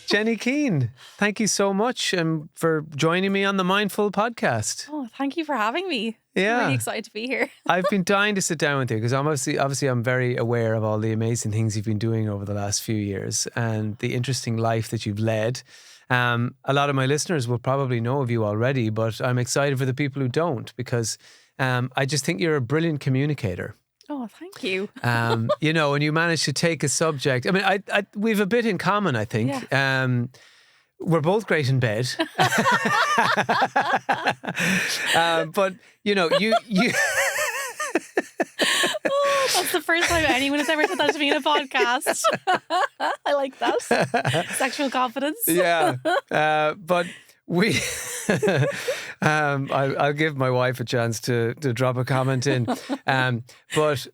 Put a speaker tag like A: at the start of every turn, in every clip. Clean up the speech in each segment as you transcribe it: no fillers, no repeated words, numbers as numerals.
A: Jenny Keane, thank you so much for joining me on the Mindful podcast.
B: Oh, thank you for having me.
A: Yeah.
B: I'm really excited to be here.
A: I've been dying to sit down with you because obviously I'm very aware of all the amazing things you've been doing over the last few years and the interesting life that you've led. A lot of my listeners will probably know of you already, but I'm excited for the people who don't because I just think you're a brilliant communicator.
B: Oh, thank you.
A: And you manage to take a subject. I mean, we've a bit in common, I think.
B: Yeah.
A: We're both great in bed. But, you
B: Oh, that's the first time anyone has ever said that to me in a podcast. I like that. Sexual confidence.
A: Yeah. But we... I'll give my wife a chance to drop a comment in. But,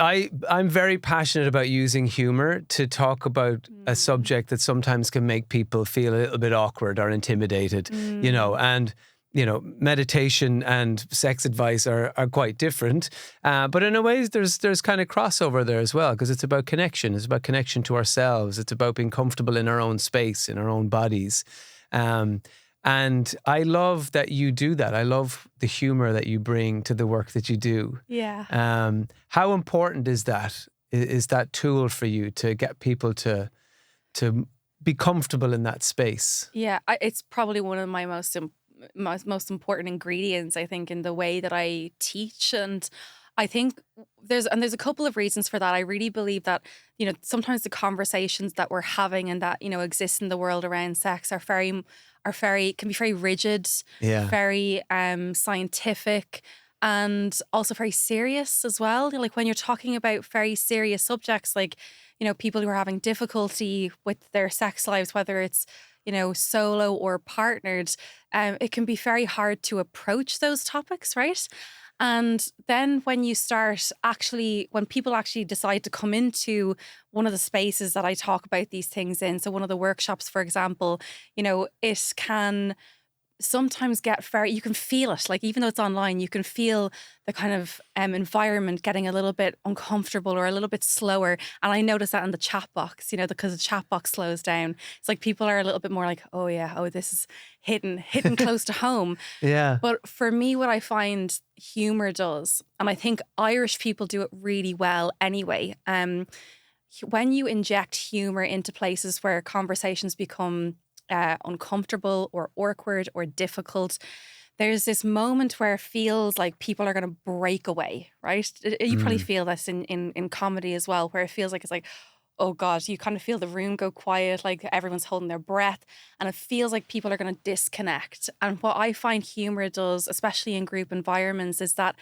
A: I'm very passionate about using humor to talk about a subject that sometimes can make people feel a little bit awkward or intimidated, and meditation and sex advice are quite different. But in a way, there's kind of crossover there as well, because it's about connection. It's about connection to ourselves. It's about being comfortable in our own space, in our own bodies. And I love that you do that. I love the humor that you bring to the work that you do.
B: Yeah.
A: How important is that? Is that tool for you to get people to be comfortable in that space?
B: Yeah, it's probably one of my most important ingredients, I think, in the way that I teach. And I think there's a couple of reasons for that. I really believe that, sometimes the conversations that we're having and that, exist in the world around sex can be very rigid, very scientific, and also very serious as well. Like when you're talking about very serious subjects, like, people who are having difficulty with their sex lives, whether it's, solo or partnered, it can be very hard to approach those topics, right? And then when people actually decide to come into one of the spaces that I talk about these things in, so one of the workshops, for example, it can sometimes you can feel it, like even though it's online, you can feel the kind of environment getting a little bit uncomfortable or a little bit slower. And I notice that in the chat box, because the chat box slows down. It's like people are a little bit more like, oh yeah, this is hitting close to home.
A: Yeah.
B: But for me, what I find humor does, and I think Irish people do it really well anyway, when you inject humor into places where conversations become uncomfortable or awkward or difficult, there's this moment where it feels like people are going to break away, right? You probably feel this in comedy as well, where it feels like it's like, oh God, you kind of feel the room go quiet, like everyone's holding their breath, and it feels like people are going to disconnect. And what I find humor does, especially in group environments, is that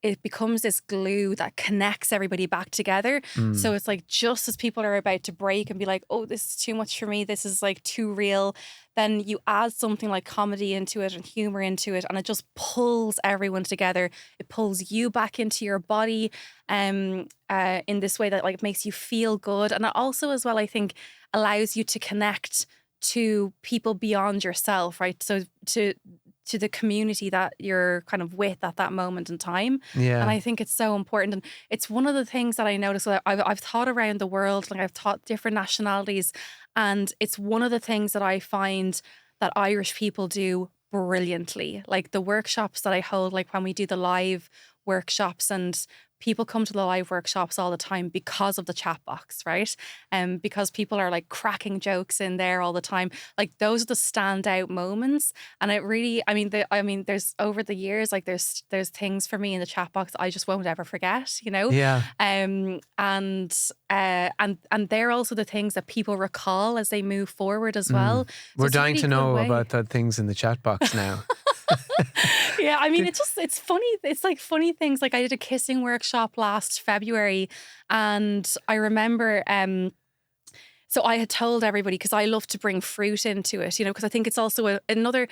B: it becomes this glue that connects everybody back together. So it's like just as people are about to break and be like, oh, this is too much for me, this is like too real, then you add something like comedy into it and humor into it, and it just pulls everyone together. It pulls you back into your body in this way that like makes you feel good. And it also as well, I think, allows you to connect to people beyond yourself, right? So to the community that you're kind of with at that moment in time.
A: Yeah.
B: And I think it's so important. And it's one of the things that I notice that I've taught around the world, like I've taught different nationalities. And it's one of the things that I find that Irish people do brilliantly. Like the workshops that I hold, like when we do the live workshops, and people come to the live workshops all the time because of the chat box, right? Because people are like cracking jokes in there all the time. Like those are the standout moments. And it really, there's over the years, like there's things for me in the chat box I just won't ever forget,
A: Yeah.
B: And they're also the things that people recall as they move forward as well. So
A: We're
B: it's a
A: dying
B: really
A: to
B: good
A: know
B: way.
A: about the things in the chat box now.
B: Yeah, it's funny. It's like funny things. Like I did a kissing workshop last February, and I remember so I had told everybody, because I love to bring fruit into it, because I think it's also another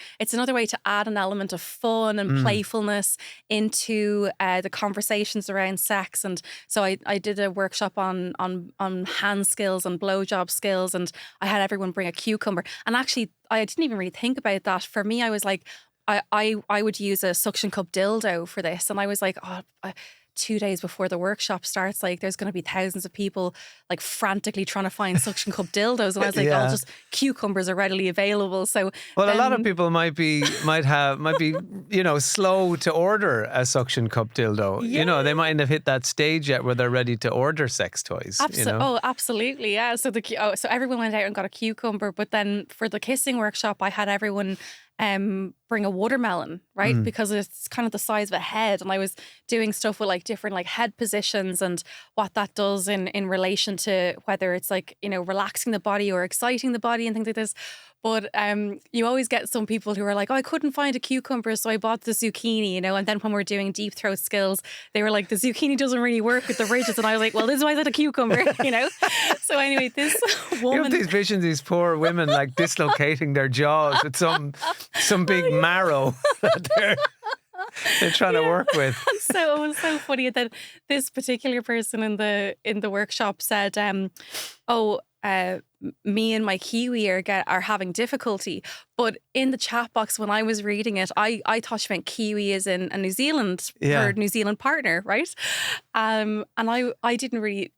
B: way to add an element of fun and playfulness into the conversations around sex. And so I did a workshop on hand skills and blowjob skills, and I had everyone bring a cucumber. And actually, I didn't even really think about that. For me, I was like, I would use a suction cup dildo for this, and I was like, 2 days before the workshop starts, like there's going to be thousands of people like frantically trying to find suction cup dildos. And I was like,
A: Yeah.
B: oh, just cucumbers are readily available. So
A: Well, a lot of people might be, you know, slow to order a suction cup dildo.
B: Yeah.
A: You know, they mightn't have hit that stage yet where they're ready to order sex toys. You know?
B: Oh, absolutely. Yeah. So so everyone went out and got a cucumber. But then for the kissing workshop, I had everyone bring a watermelon, right? Because it's kind of the size of a head. And I was doing stuff with like different like head positions and what that does in relation to whether it's like, you know, relaxing the body or exciting the body and things like this. But you always get some people who are like, oh, I couldn't find a cucumber, so I bought the zucchini, you know. And then when we're doing deep throat skills, they were like, the zucchini doesn't really work with the ridges. And I was like, well, this is why I said a cucumber, you know. So anyway, this woman,
A: you have these visions, these poor women like dislocating their jaws with some big marrow that they're trying to work with.
B: So it was so funny that this particular person in the workshop said, me and my Kiwi are having difficulty. But in the chat box when I was reading it, I thought she meant Kiwi as in a New Zealand, her New Zealand partner, right? And I didn't really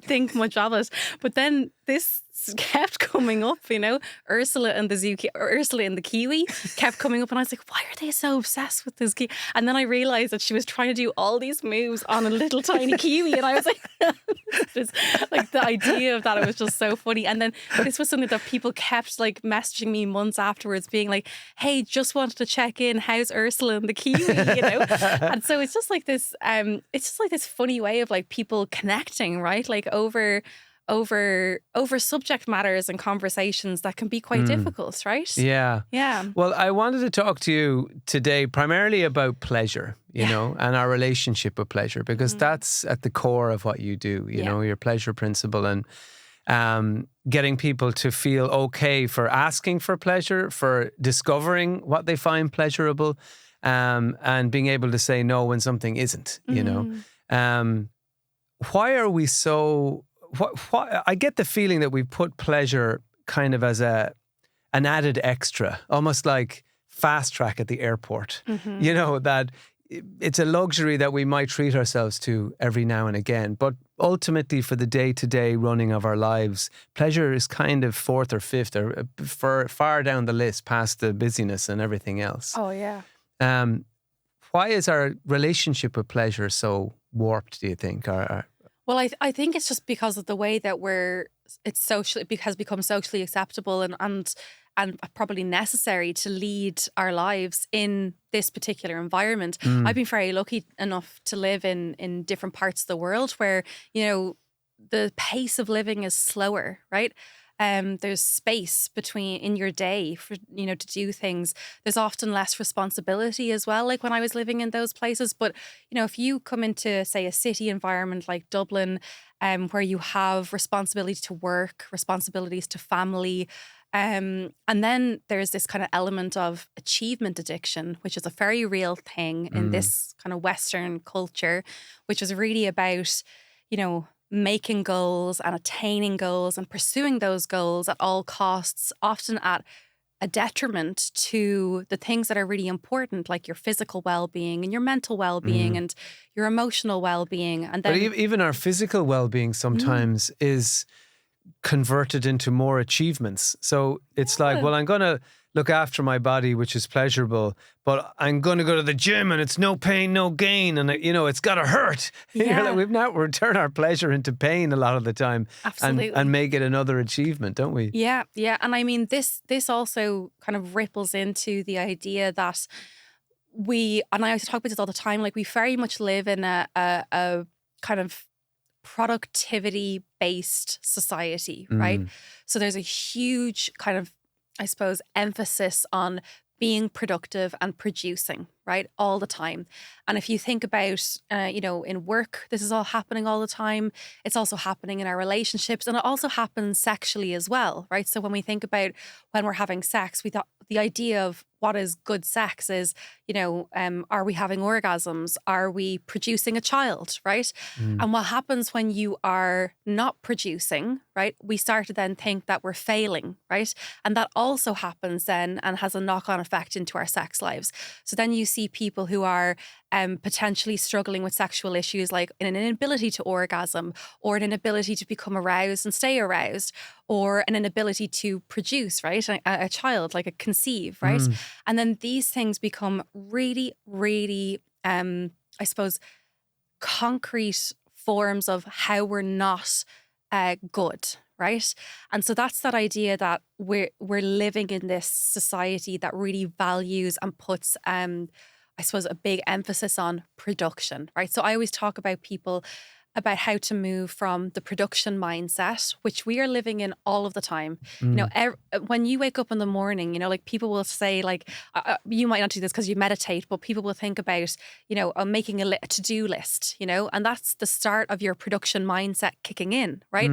B: think much of it. But then this kept coming up, you know, Ursula and the Kiwi kept coming up, and I was like, why are they so obsessed with this Kiwi? And then I realised that she was trying to do all these moves on a little tiny Kiwi, and I was like, just like the idea of that, it was just so funny. And then this was something that people kept like messaging me months afterwards, being like, hey, just wanted to check in, how's Ursula and the Kiwi, you know? And so it's just like this funny way of like people connecting, right? Like over subject matters and conversations that can be quite difficult, right?
A: Yeah.
B: Yeah.
A: Well, I wanted to talk to you today primarily about pleasure, you know, and our relationship with pleasure, because that's at the core of what you do, you know, your pleasure principle, and getting people to feel okay for asking for pleasure, for discovering what they find pleasurable, and being able to say no when something isn't, you know. Why are we so... What I get the feeling that we put pleasure kind of as an added extra, almost like fast track at the airport. You know, that it's a luxury that we might treat ourselves to every now and again. But ultimately, for the day-to-day running of our lives, pleasure is kind of fourth or fifth, or far down the list past the busyness and everything else.
B: Oh, yeah.
A: Why is our relationship with pleasure so warped, do you think?
B: Well, I think it's just because of the way that it has become socially acceptable and probably necessary to lead our lives in this particular environment. I've been very lucky enough to live in different parts of the world where, you know, the pace of living is slower, right? There's space in your day for, you know, to do things. There's often less responsibility as well, like when I was living in those places. But, you know, if you come into, say, a city environment like Dublin, where you have responsibility to work, responsibilities to family, and then there's this kind of element of achievement addiction, which is a very real thing in this kind of Western culture, which is really about, you know, making goals and attaining goals and pursuing those goals at all costs, often at a detriment to the things that are really important, like your physical well-being and your mental well-being and your emotional well-being. And then,
A: but even our physical well-being sometimes is converted into more achievements. So it's like, well, I'm going to look after my body, which is pleasurable, but I'm going to go to the gym and it's no pain, no gain. And, you know, it's got to hurt.
B: Yeah.
A: We turn our pleasure into pain a lot of the time.
B: Absolutely.
A: And make it another achievement, don't we?
B: Yeah, yeah. And I mean, this also kind of ripples into the idea that and I used to talk about this all the time, like we very much live in a kind of productivity-based society, right? So there's a huge kind of, I suppose, emphasis on being productive and producing, right, all the time. And if you think about, you know, in work, this is all happening all the time. It's also happening in our relationships, and it also happens sexually as well, right? So when we think about when we're having sex, we thought the idea of what is good sex is, you know, are we having orgasms? Are we producing a child, right? And what happens when you are not producing, right? We start to then think that we're failing, right? And that also happens then and has a knock-on effect into our sex lives. So then you see people who are potentially struggling with sexual issues, like an inability to orgasm, or an inability to become aroused and stay aroused, or an inability to produce, right? A child, like a conceive, right? And then these things become really, really, I suppose, concrete forms of how we're not good, right? And so that's that idea that we're living in this society that really values and puts I suppose a big emphasis on production, right? So I always talk about people about how to move from the production mindset, which we are living in all of the time. You know, when you wake up in the morning, you know, like people will say, like, you might not do this because you meditate, but people will think about, you know, making a to-do list, you know, and that's the start of your production mindset kicking in, right?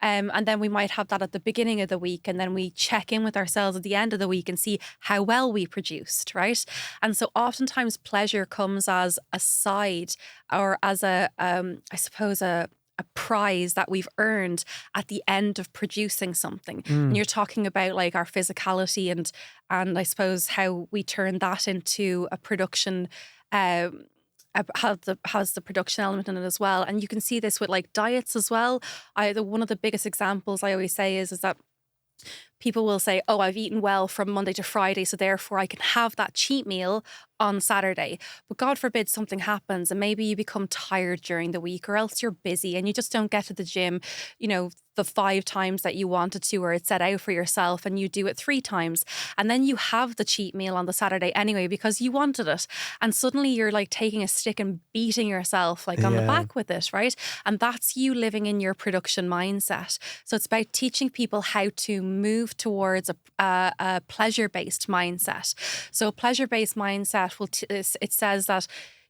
B: And then we might have that at the beginning of the week, and then we check in with ourselves at the end of the week and see how well we produced, right? And so oftentimes pleasure comes as a side, or as a, I suppose, a prize that we've earned at the end of producing something. And you're talking about like our physicality and I suppose how we turn that into a production, has the production element in it as well. And you can see this with like diets as well. One of the biggest examples I always say is that people will say, oh, I've eaten well from Monday to Friday, so therefore I can have that cheat meal on Saturday. But God forbid something happens and maybe you become tired during the week, or else you're busy and you just don't get to the gym, you know, the 5 times that you wanted to, or it's set out for yourself, and you do it 3 times. And then you have the cheat meal on the Saturday anyway because you wanted it. And suddenly you're like taking a stick and beating yourself like on the back with it, right? And that's you living in your production mindset. So it's about teaching people how to move towards a pleasure-based mindset. So a pleasure-based mindset it says that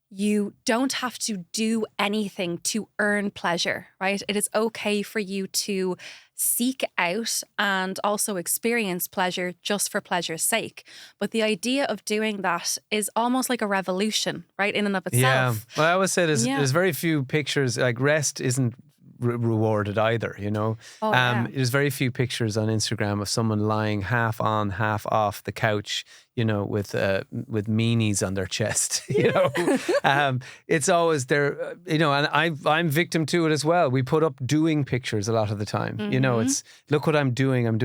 B: you don't have to do anything to earn pleasure, right? It is okay for you to seek out and also experience pleasure just for pleasure's sake. But the idea of doing that is almost like a revolution, right, in and of itself.
A: Yeah. Well, I always say there's very few pictures, like rest isn't rewarded either, you know. There's very few pictures on Instagram of someone lying half on, half off the couch, you know, with meanies on their chest. You know, it's always there. You know, and I'm victim to it as well. We put up doing pictures a lot of the time. You know, it's look what I'm doing, I'm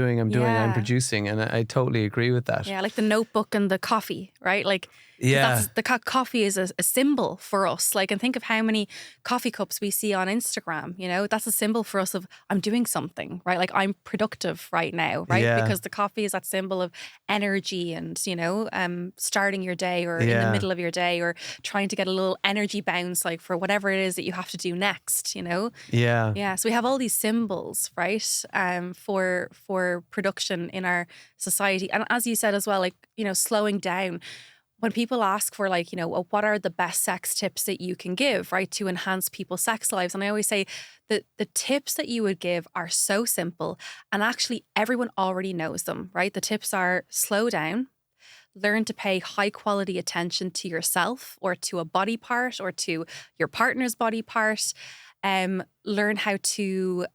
A: producing, and I totally agree with that.
B: Yeah, like the notebook and the coffee, right? Like.
A: Yeah,
B: the coffee is a symbol for us. Like, and think of how many coffee cups we see on Instagram. You know, that's a symbol for us of I'm doing something, right? Like I'm productive right now, right?
A: Yeah.
B: Because the coffee is that symbol of energy and, you know, starting your day or in the middle of your day, or trying to get a little energy bounce, like for whatever it is that you have to do next. You know.
A: Yeah.
B: Yeah. So we have all these symbols, right? For production in our society, and as you said as well, like, you know, slowing down. When people ask for, like, you know, well, what are the best sex tips that you can give, right, to enhance people's sex lives? And I always say that the tips that you would give are so simple, and actually everyone already knows them, right? The tips are slow down, learn to pay high quality attention to yourself or to a body part or to your partner's body part. Learn how to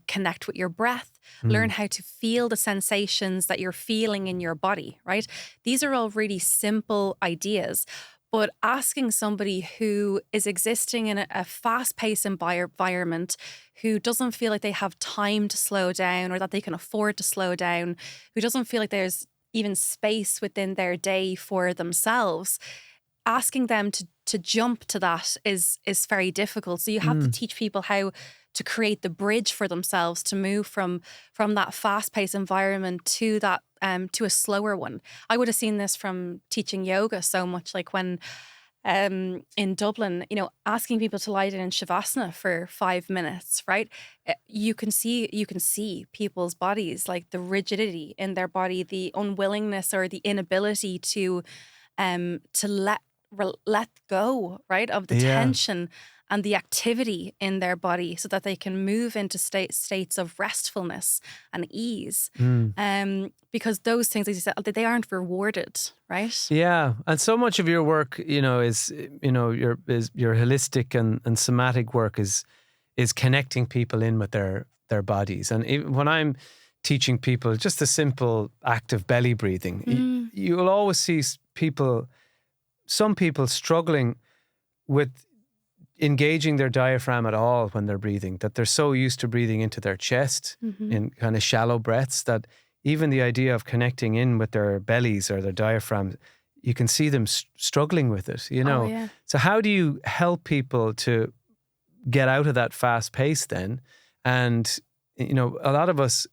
B: connect with your breath, learn how to feel the sensations that you're feeling in your body, right? These are all really simple ideas, but asking somebody who is existing in a fast-paced environment, who doesn't feel like they have time to slow down or that they can afford to slow down, who doesn't feel like there's even space within their day for themselves, asking them to jump to that is very difficult. So you have to teach people how to create the bridge for themselves to move from that fast-paced environment to that to a slower one. I would have seen this from teaching yoga so much, like when in Dublin, you know, asking people to lie down in shavasana for 5 minutes, right? You can see people's bodies, like the rigidity in their body, the unwillingness or the inability to let go, right, of the tension and the activity in their body, so that they can move into states of restfulness and ease. Because those things, as you said, they aren't rewarded, right?
A: Yeah, and so much of your work, you know, is, you know, your holistic and somatic work is connecting people in with their bodies. And even when I'm teaching people just a simple act of belly breathing, you will always see people some people struggling with engaging their diaphragm at all when they're breathing, that they're so used to breathing into their chest in kind of shallow breaths that even the idea of connecting in with their bellies or their diaphragm, you can see them struggling with it, you know.
B: Oh, yeah.
A: So how do you help people to get out of that fast pace then? And, you know, a lot of us,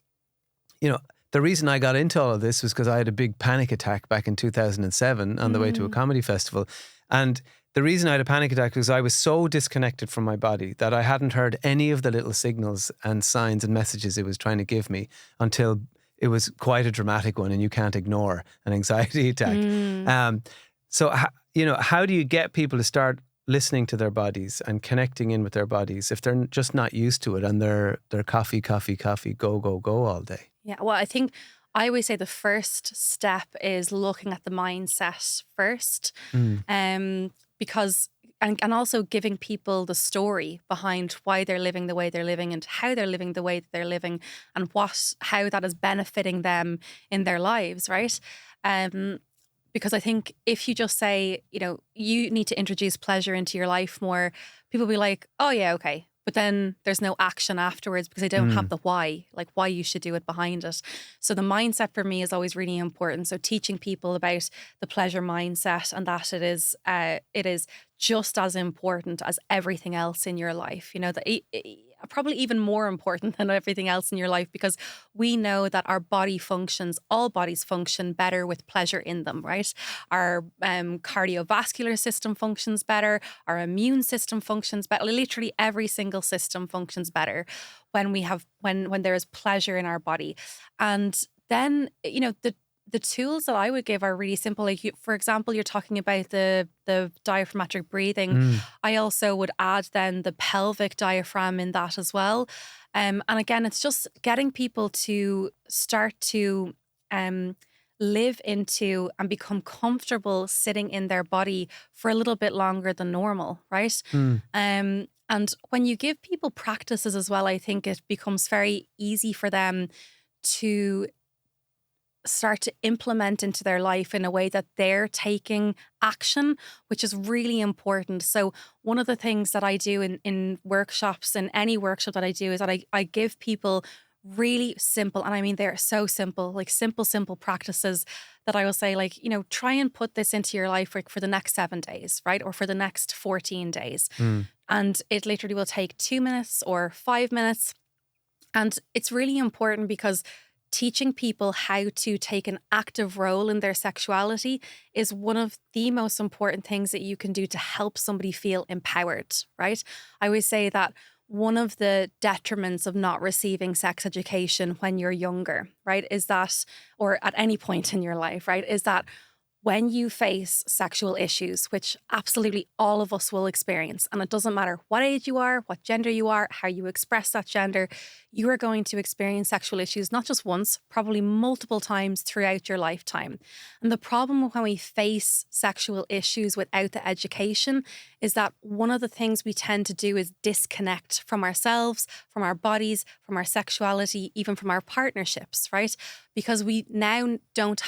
A: you know, the reason I got into all of this was because I had a big panic attack back in 2007 on the way to a comedy festival. And the reason I had a panic attack was I was so disconnected from my body that I hadn't heard any of the little signals and signs and messages it was trying to give me until it was quite a dramatic one, and you can't ignore an anxiety attack. So, you know, how do you get people to start listening to their bodies and connecting in with their bodies if they're just not used to it and they're coffee, go all day?
B: Yeah, well, I think I always say the first step is looking at the mindset first, because and also giving people the story behind why they're living the way they're living and how they're living the way that they're living and how that is benefiting them in their lives, right? Because I think if you just say, you know, you need to introduce pleasure into your life more, people will be like, oh yeah, okay. But then there's no action afterwards because they don't have the why, like why you should do it behind it. So the mindset for me is always really important. So teaching people about the pleasure mindset and that it is just as important as everything else in your life. You know, probably even more important than everything else in your life, because we know that our body functions, all bodies function better with pleasure in them, right? Our cardiovascular system functions better, our immune system functions better, literally every single system functions better when we have when there is pleasure in our body. And then, you know, the tools that I would give are really simple. Like, for example, you're talking about the diaphragmatic breathing. I also would add then the pelvic diaphragm in that as well. And again, it's just getting people to start to live into and become comfortable sitting in their body for a little bit longer than normal, right? And when you give people practices as well, I think it becomes very easy for them to start to implement into their life in a way that they're taking action, which is really important. So one of the things that I do in workshops, in any workshop that I do, is that I give people really simple, and I mean they're so simple, like simple practices that I will say, like, you know, try and put this into your life for the next 7 days, right? Or for the next 14 days. And it literally will take 2 minutes or 5 minutes. And it's really important because teaching people how to take an active role in their sexuality is one of the most important things that you can do to help somebody feel empowered, right? I always say that one of the detriments of not receiving sex education when you're younger, right, is that, or at any point in your life, right, is that when you face sexual issues, which absolutely all of us will experience, and it doesn't matter what age you are, what gender you are, how you express that gender, you are going to experience sexual issues not just once, probably multiple times throughout your lifetime. And the problem when we face sexual issues without the education is that one of the things we tend to do is disconnect from ourselves, from our bodies, from our sexuality, even from our partnerships, right? Because we now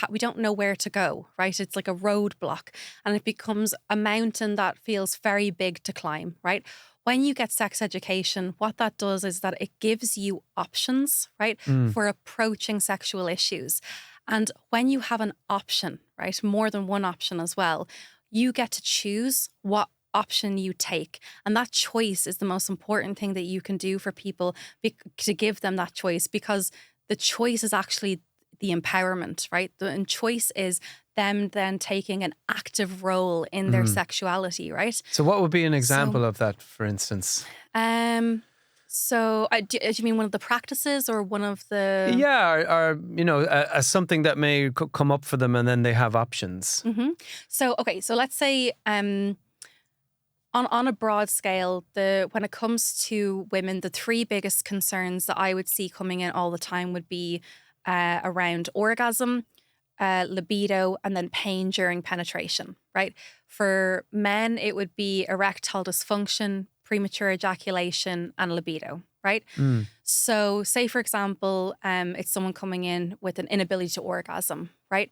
B: we don't know where to go, right? It's like a roadblock, and it becomes a mountain that feels very big to climb, right? When you get sex education, what that does is that it gives you options, right, for approaching sexual issues. And when you have an option, right, more than one option as well, you get to choose what option you take. And that choice is the most important thing that you can do for people, to give them that choice, because the choice is actually the empowerment, right? And choice is them then taking an active role in their sexuality, right?
A: So what would be an example of that, for instance?
B: So do you mean one of the practices or one of the...
A: Yeah, or you know, as something that may come up for them and then they have options.
B: So, okay, so let's say on a broad scale, when it comes to women, the three biggest concerns that I would see coming in all the time would be around orgasm, libido, and then pain during penetration, right? For men, it would be erectile dysfunction, premature ejaculation, and libido, right? So say, for example, it's someone coming in with an inability to orgasm, right?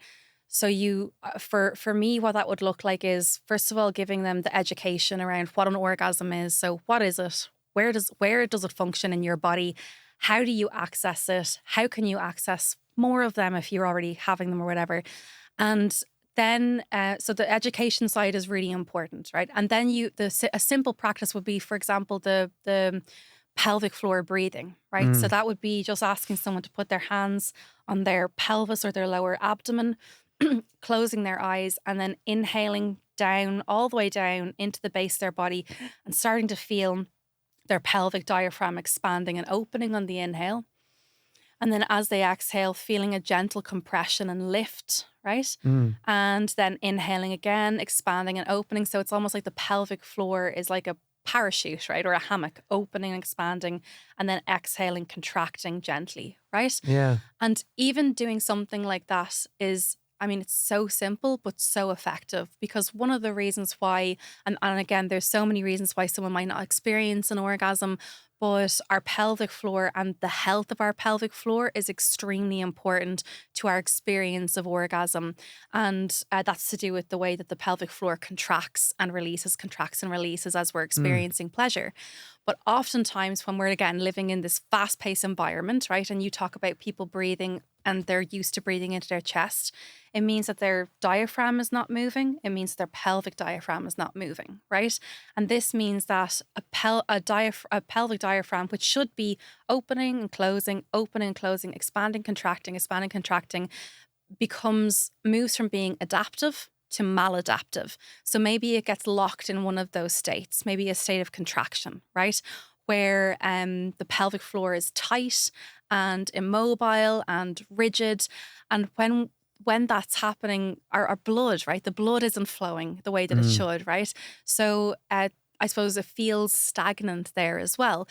B: So you, for me, what that would look like is, first of all, giving them the education around what an orgasm is. So what is it? Where does it function in your body? How do you access it? How can you access more of them if you're already having them or whatever? And then, so the education side is really important, right? And then a simple practice would be, for example, the pelvic floor breathing, right? So that would be just asking someone to put their hands on their pelvis or their lower abdomen, closing their eyes, and then inhaling down, all the way down into the base of their body, and starting to feel their pelvic diaphragm expanding and opening on the inhale. And then as they exhale, feeling a gentle compression and lift, right? And then inhaling again, expanding and opening. So it's almost like the pelvic floor is like a parachute, right? Or a hammock, opening and expanding, and then exhaling, contracting gently, right?
A: Yeah.
B: And even doing something like that is, I mean, it's so simple, but so effective, because one of the reasons why, and again, there's so many reasons why someone might not experience an orgasm, but our pelvic floor and the health of our pelvic floor is extremely important to our experience of orgasm. And that's to do with the way that the pelvic floor contracts and releases as we're experiencing pleasure. But oftentimes when we're, again, living in this fast-paced environment, right, and you talk about people breathing and they're used to breathing into their chest, it means that their diaphragm is not moving. It means their pelvic diaphragm is not moving, right? And this means that a pelvic diaphragm, which should be opening and closing, expanding, contracting, moves from being adaptive to maladaptive. So maybe it gets locked in one of those states, maybe a state of contraction, right? Where the pelvic floor is tight and immobile and rigid. And when that's happening, our blood, right? The blood isn't flowing the way that it should, right? So I suppose it feels stagnant there as well.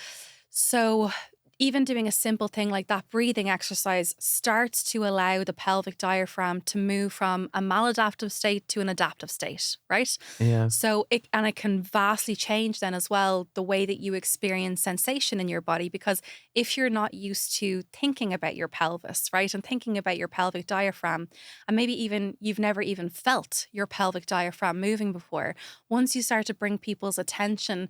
B: So even doing a simple thing like that breathing exercise starts to allow the pelvic diaphragm to move from a maladaptive state to an adaptive state, right?
A: Yeah.
B: So it can vastly change then as well the way that you experience sensation in your body, because if you're not used to thinking about your pelvis, right, and thinking about your pelvic diaphragm, and maybe even you've never even felt your pelvic diaphragm moving before, once you start to bring people's attention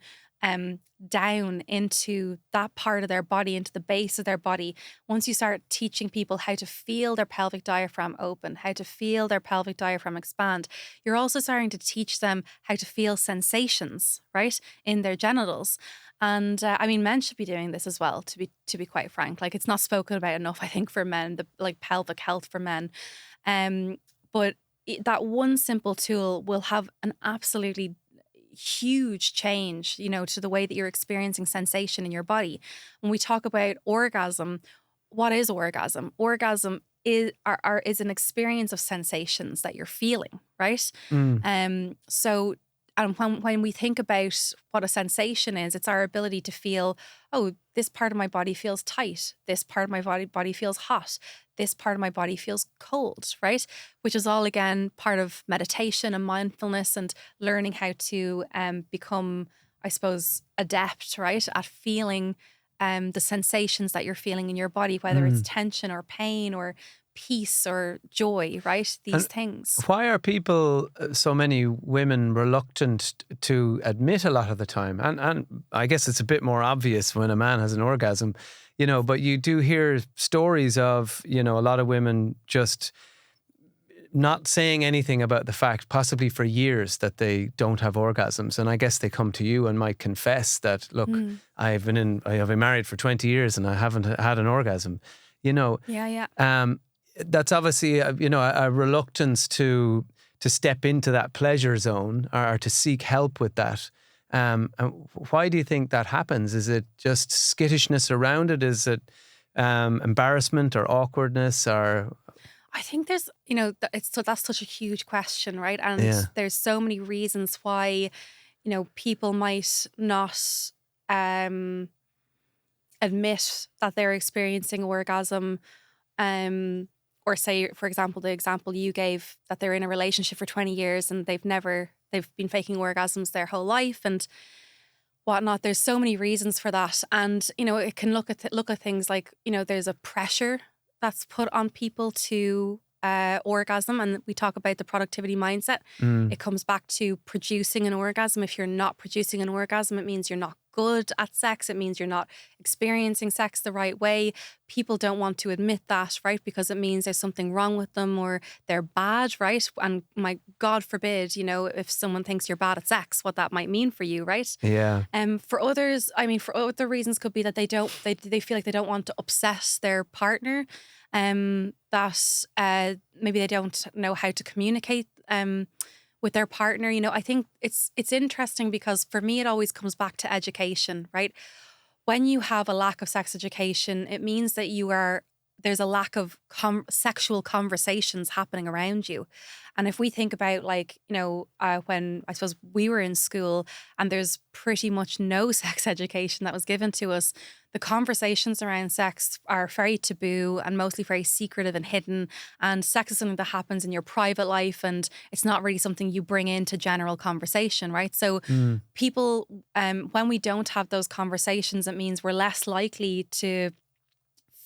B: down into that part of their body, into the base of their body, once you start teaching people how to feel their pelvic diaphragm open, how to feel their pelvic diaphragm expand, you're also starting to teach them how to feel sensations, right, in their genitals. And I mean, men should be doing this as well, to be quite frank. Like, it's not spoken about enough, I think, for men, the like pelvic health for men. But that one simple tool will have an absolutely huge change, to the way that you're experiencing sensation in your body. When we talk about orgasm, what is orgasm? Orgasm is an experience of sensations that you're feeling, right? So, and when we think about what a sensation is, it's our ability to feel, oh, this part of my body feels tight. This part of my body feels hot. This part of my body feels cold, right? Which is all, again, part of meditation and mindfulness and learning how to become, I suppose, adept, right, at feeling the sensations that you're feeling in your body, whether it's tension or pain or peace or joy, right? These things.
A: Why are people, so many women, reluctant to admit a lot of the time? And I guess it's a bit more obvious when a man has an orgasm, but you do hear stories of, a lot of women just not saying anything about the fact, possibly for years, that they don't have orgasms. And I guess they come to you and might confess that, look, I have been married for 20 years and I haven't had an orgasm,
B: Yeah.
A: That's obviously a reluctance to step into that pleasure zone or to seek help with that. And why do you think that happens? Is it just skittishness around it? Is it embarrassment or awkwardness? Or
B: I think there's, that's such a huge question, right? And there's so many reasons why, people might not admit that they're experiencing orgasm. Or say, for example, the example you gave, that they're in a relationship for 20 years and they've been faking orgasms their whole life and whatnot. There's so many reasons for that. And, it can look at things like, there's a pressure that's put on people to orgasm and we talk about the productivity mindset, it comes back to producing an orgasm. If you're not producing an orgasm, it means you're not good at sex. It means you're not experiencing sex the right way. People don't want to admit that, right? Because it means there's something wrong with them or they're bad, right? And my God forbid, you know, if someone thinks you're bad at sex, what that might mean for you, right?
A: Yeah.
B: For others, I mean, for other reasons could be that they feel like they don't want to upset their partner. That maybe they don't know how to communicate with their partner. You know, I think it's interesting because for me, it always comes back to education, right? When you have a lack of sex education, it means that there's a lack of sexual conversations happening around you. And if we think about like, you know, when I suppose we were in school and there's pretty much no sex education that was given to us, the conversations around sex are very taboo and mostly very secretive and hidden. And sex is something that happens in your private life and it's not really something you bring into general conversation, right? So people, when we don't have those conversations, it means we're less likely to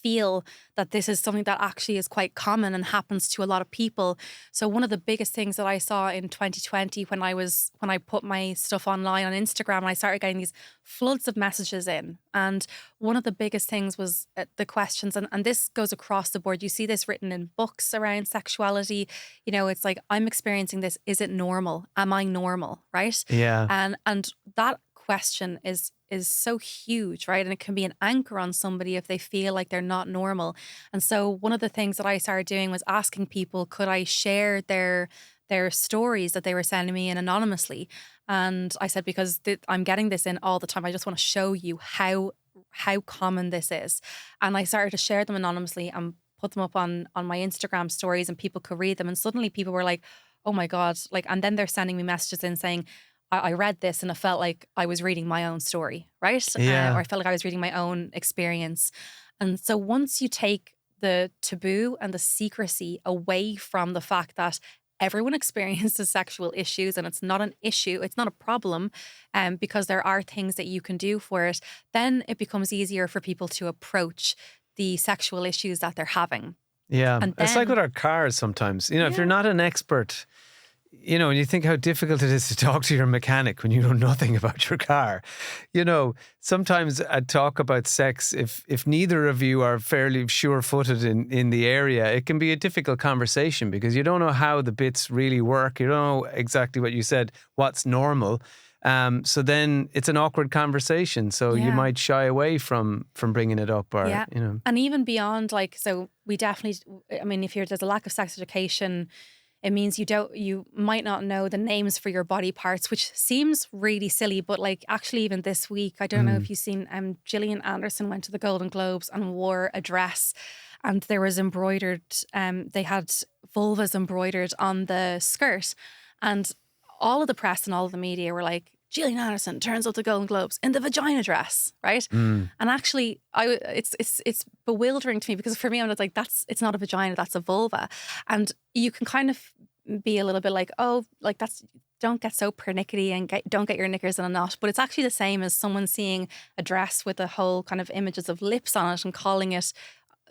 B: feel that this is something that actually is quite common and happens to a lot of people. So one of the biggest things that I saw in 2020 when I put my stuff online on Instagram and I started getting these floods of messages in. And one of the biggest things was the questions, and this goes across the board. You see this written in books around sexuality. You know, it's like, I'm experiencing this. Is it normal? Am I normal? Right?
A: Yeah.
B: And that question is so huge, right? And it can be an anchor on somebody if they feel like they're not normal. And so one of the things that I started doing was asking people, could I share their stories that they were sending me in anonymously? And I said, because I'm getting this in all the time, I just want to show you how common this is. And I started to share them anonymously and put them up on my Instagram stories and people could read them. And suddenly people were like, oh my God, like, and then they're sending me messages in saying, I read this and it felt like I was reading my own story, right?
A: Yeah.
B: Or I felt like I was reading my own experience. And so once you take the taboo and the secrecy away from the fact that everyone experiences sexual issues and it's not an issue, it's not a problem, because there are things that you can do for it, then it becomes easier for people to approach the sexual issues that they're having.
A: Yeah.
B: And
A: It's like with our cars sometimes. You know, if you're not an expert, you know, and you think how difficult it is to talk to your mechanic when you know nothing about your car. You know, sometimes I talk about sex, if neither of you are fairly sure-footed in the area, it can be a difficult conversation because you don't know how the bits really work. You don't know exactly what you said, what's normal. So then it's an awkward conversation. So you might shy away from bringing it up or, you know.
B: And even beyond, like, so we definitely, I mean, if there's a lack of sex education, it means you might not know the names for your body parts, which seems really silly. But like actually even this week, I don't know if you've seen, Gillian Anderson went to the Golden Globes and wore a dress and there was embroidered, they had vulvas embroidered on the skirt. And all of the press and all of the media were like, Gillian Anderson turns up the Golden Globes in the vagina dress, right? And actually, it's bewildering to me because for me, I'm just like, it's not a vagina, that's a vulva. And you can kind of be a little bit like, oh, like don't get so pernickety and don't get your knickers in a knot. But it's actually the same as someone seeing a dress with a whole kind of images of lips on it and calling it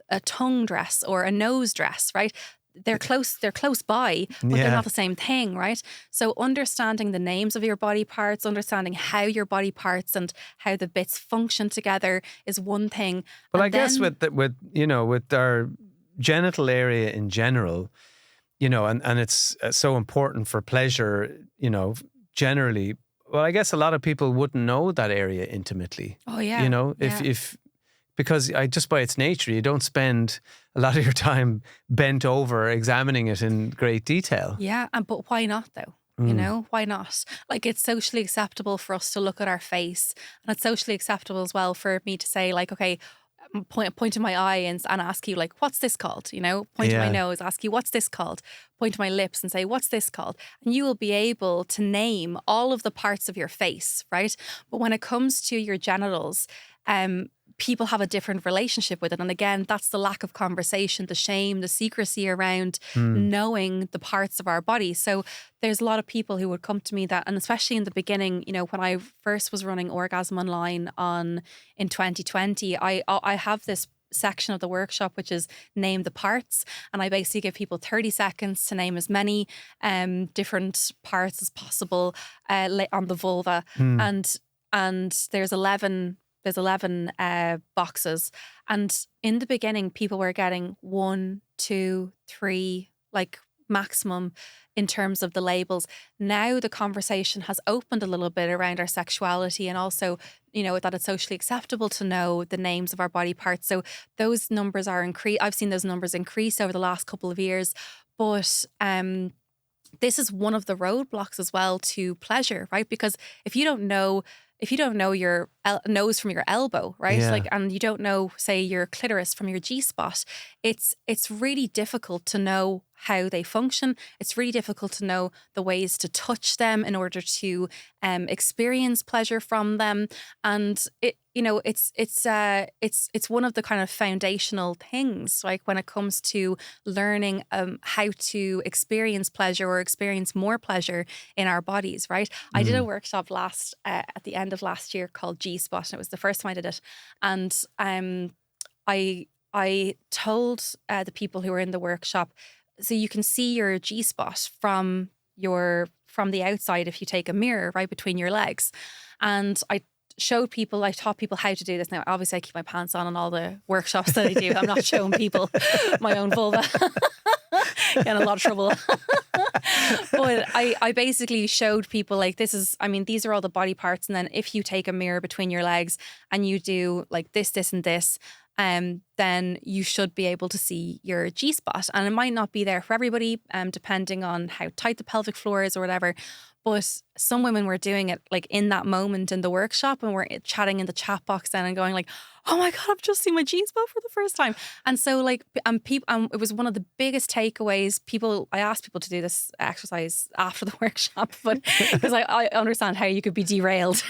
B: a tongue dress or a nose dress, right? They're close by, but they're not the same thing, right? So understanding the names of your body parts, understanding how your body parts and how the bits function together is one thing.
A: Well, I guess with our genital area in general, you know, and it's so important for pleasure, you know, generally. Well, I guess a lot of people wouldn't know that area intimately.
B: Oh yeah.
A: You know, if because just by its nature, you don't spend a lot of your time bent over examining it in great detail.
B: Yeah, but why not though? You know, why not? Like it's socially acceptable for us to look at our face, and it's socially acceptable as well for me to say like, okay, point to my eye and ask you like, what's this called? You know, point to my nose, ask you, what's this called? Point to my lips and say, what's this called? And you will be able to name all of the parts of your face, right? But when it comes to your genitals, people have a different relationship with it. And again, that's the lack of conversation, the shame, the secrecy around knowing the parts of our body. So there's a lot of people who would come to me that, and especially in the beginning, you know, when I first was running Orgasm Online in 2020, I have this section of the workshop, which is name the parts. And I basically give people 30 seconds to name as many different parts as possible on the vulva. And there's 11 boxes. And in the beginning, people were getting 1, 2, 3, like maximum in terms of the labels. Now the conversation has opened a little bit around our sexuality, and also, you know, that it's socially acceptable to know the names of our body parts. So those numbers are increased. I've seen those numbers increase over the last couple of years. But this is one of the roadblocks as well to pleasure, right? Because if you don't know your nose from your elbow, right?
A: Yeah.
B: Like, and you don't know, say, your clitoris from your G-spot, it's really difficult to know how they function. It's really difficult to know the ways to touch them in order to experience pleasure from them. And it, you know, it's one of the kind of foundational things, like when it comes to learning how to experience pleasure or experience more pleasure in our bodies, right? I did a workshop at the end of last year called G-spot, and it was the first time I did it. And I told the people who were in the workshop, so you can see your G-spot from the outside if you take a mirror right between your legs. And I taught people how to do this. Now, obviously, I keep my pants on all the workshops that I do. I'm not showing people my own vulva. Get in a lot of trouble. But I basically showed people, like, these are all the body parts. And then if you take a mirror between your legs and you do like this, and this, then you should be able to see your G-spot. And it might not be there for everybody, depending on how tight the pelvic floor is or whatever. But some women were doing it like in that moment in the workshop, and we're chatting in the chat box then and going like, oh my God, I've just seen my G-spot for the first time. And so like, it was one of the biggest takeaways. I asked people to do this exercise after the workshop, but because I understand how you could be derailed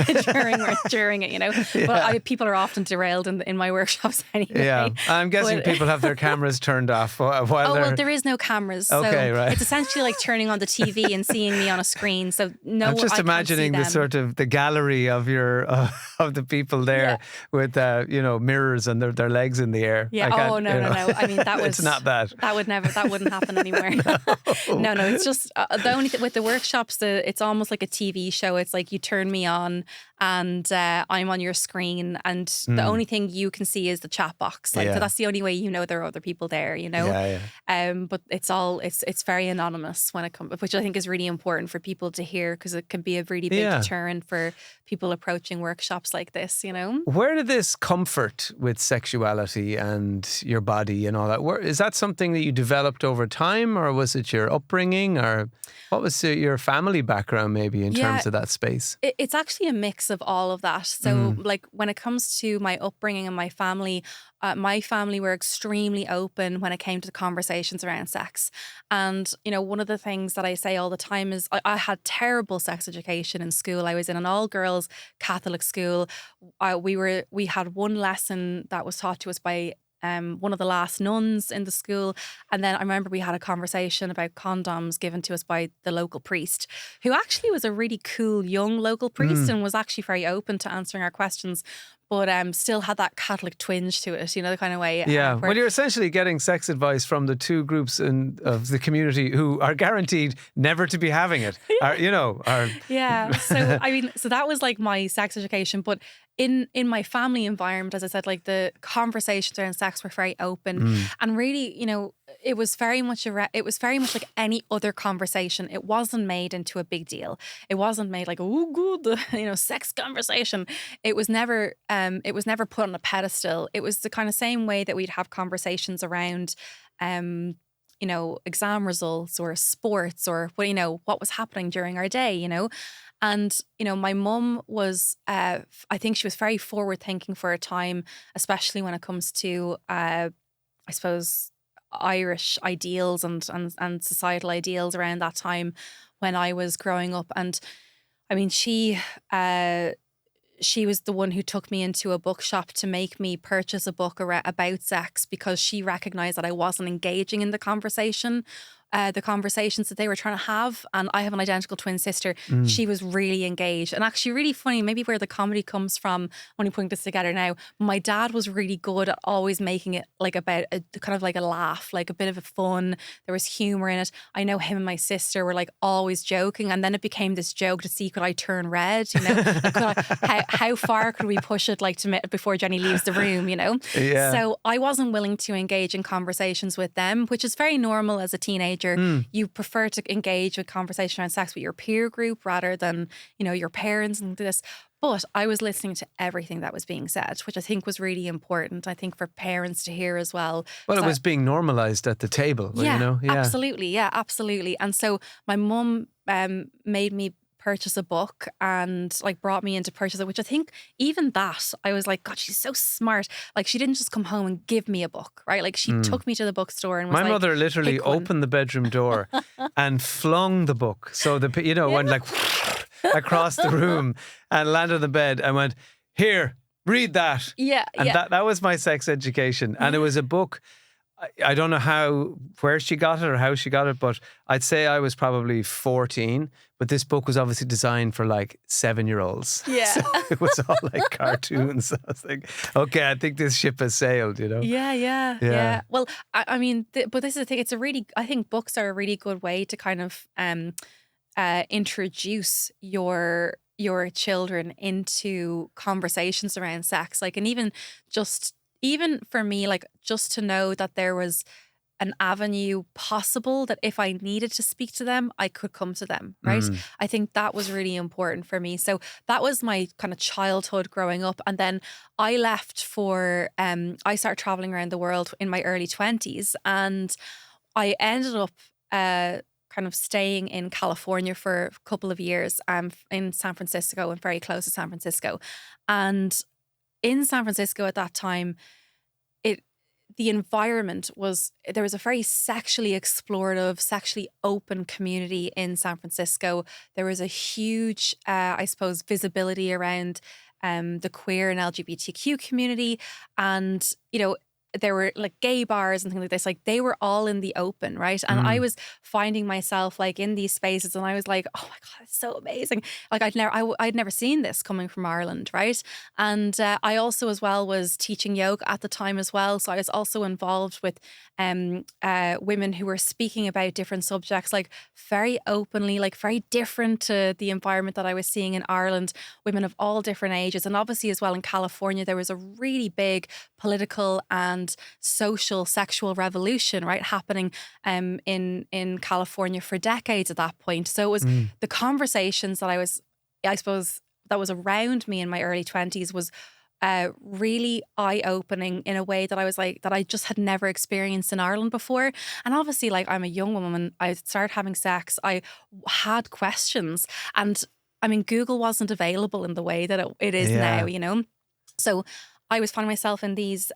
B: during it, you know.
A: Yeah.
B: But people are often derailed in my workshops anyway.
A: Yeah, I'm guessing people have their cameras turned off while
B: well, there is no cameras.
A: Okay,
B: so
A: right.
B: It's essentially like turning on the TV and seeing me on a screen. So no,
A: I'm just
B: I can't
A: imagining
B: see
A: the
B: them.
A: sort of the gallery of your of the people there with mirrors and their legs in the air.
B: Yeah. Oh no. I mean, that was
A: it's not that.
B: That wouldn't happen anymore. No. It's just the only with the workshops. It's almost like a TV show. It's like you turn me on and I'm on your screen, and the only thing you can see is the chat box. Like, so that's the only way you know there are other people there. You know.
A: Yeah.
B: But it's very anonymous when it comes, which I think is really important for people to hear, because it can be a really big deterrent for people approaching workshops like this. You know.
A: Where did this comfort with sexuality and your body and all that, is that something that you developed over time, or was it your upbringing, or what was your family background maybe in terms of that space?
B: It's actually a mix of all of that. So like when it comes to my upbringing and my family were extremely open when it came to the conversations around sex. And, you know, one of the things that I say all the time is I had terrible sex education in school. I was in an all-girls Catholic school. We had one lesson that was taught to us by one of the last nuns in the school. And then I remember we had a conversation about condoms given to us by the local priest, who actually was a really cool young local priest and was actually very open to answering our questions, but still had that Catholic twinge to it, you know, the kind of way.
A: Yeah, well, you're essentially getting sex advice from the two groups of the community who are guaranteed never to be having it.
B: Yeah, so I mean, so that was like my sex education, but in my family environment, as I said, like the conversations around sex were very open, and really, you know, it was very much like any other conversation. It wasn't made into a big deal. It wasn't made like, oh, good, you know, sex conversation. It was never put on a pedestal. It was the kind of same way that we'd have conversations around, you know, exam results or sports or, you know, what was happening during our day, you know. And, you know, my mum was, I think she was very forward thinking for a time, especially when it comes to, I suppose, Irish ideals and societal ideals around that time when I was growing up. And I mean, she was the one who took me into a bookshop to make me purchase a book about sex, because she recognized that I wasn't engaging in the conversation the conversations that they were trying to have. And I have an identical twin sister. She was really engaged. And actually really funny, maybe where the comedy comes from, when we putting this together now, my dad was really good at always making it like about a kind of like a laugh, like a bit of a fun. There was humour in it. I know him and my sister were like always joking, and then it became this joke to see could I turn red, you know, like how far could we push it, like before Jenny leaves the room, you know. So I wasn't willing to engage in conversations with them, which is very normal as a teenager. You prefer to engage with conversation around sex with your peer group rather than, you know, your parents and this. But I was listening to everything that was being said, which I think was really important, I think, for parents to hear as well.
A: Well, it was being normalised at the table, you know? Yeah,
B: absolutely. Yeah, absolutely. And so my mum made me purchase a book and like brought me in to purchase it, which I think even that, I was like, God, she's so smart. Like she didn't just come home and give me a book, right? Like she took me to the bookstore and was
A: my
B: like,
A: mother literally opened the bedroom door and flung the book. So went like across the room and landed on the bed and went, here, read that. And that was my sex education. And it was a book. I don't know where she got it or how she got it, but I'd say I was probably 14. But this book was obviously designed for like 7-year-olds. Yeah. So it was all like cartoons. I was like, okay, I think this ship has sailed, you know?
B: Yeah. Well, I mean, but this is the thing. I think books are a really good way to kind of introduce your children into conversations around sex. Like, and even for me, like just to know that there was an avenue possible that if I needed to speak to them, I could come to them, right? I think that was really important for me. So that was my kind of childhood growing up. And then I left I started traveling around the world in my early 20s, and I ended up kind of staying in California for a couple of years in San Francisco and very close to San Francisco. And in San Francisco at that time, the environment there was a very sexually explorative, sexually open community in San Francisco. There was a huge, I suppose, visibility around the queer and LGBTQ community. And, you know, there were like gay bars and things like this, like they were all in the open, right? And I was finding myself like in these spaces, and I was like, oh my God, it's so amazing. Like I'd never seen this coming from Ireland, right? And I also as well was teaching yoga at the time as well. So I was also involved with women who were speaking about different subjects, like very openly, like very different to the environment that I was seeing in Ireland, women of all different ages. And obviously as well in California, there was a really big political and social sexual revolution, right, happening in California for decades at that point. So it was the conversations that I suppose that was around me in my early 20s was really eye-opening in a way that I was like, that I just had never experienced in Ireland before. And obviously, like, I'm a young woman, I started having sex, I had questions, and I mean, Google wasn't available in the way that it is now, you know? So I was finding myself in these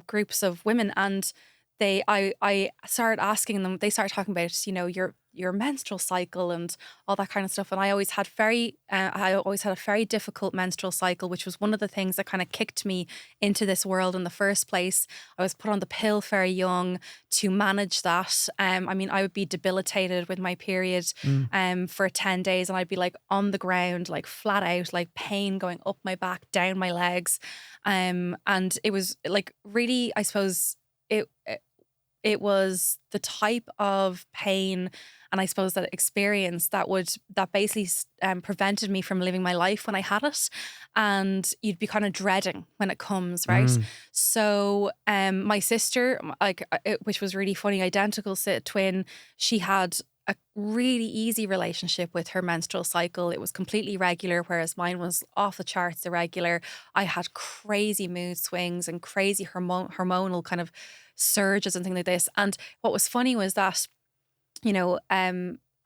B: groups of women, and I started asking them, they started talking about, you know, your menstrual cycle and all that kind of stuff. And I always had a very difficult menstrual cycle, which was one of the things that kind of kicked me into this world in the first place. I was put on the pill very young to manage that. I mean, I would be debilitated with my period for 10 days, and I'd be like on the ground, like flat out, like pain going up my back, down my legs. And it was like really, I suppose, it was the type of pain and I suppose that experience that basically prevented me from living my life when I had it. And you'd be kind of dreading when it comes, right? So my sister, which was really funny, identical twin, she had a really easy relationship with her menstrual cycle. It was completely regular, whereas mine was off the charts irregular. I had crazy mood swings and crazy hormonal kind of surges and things like this. And what was funny was that, you know,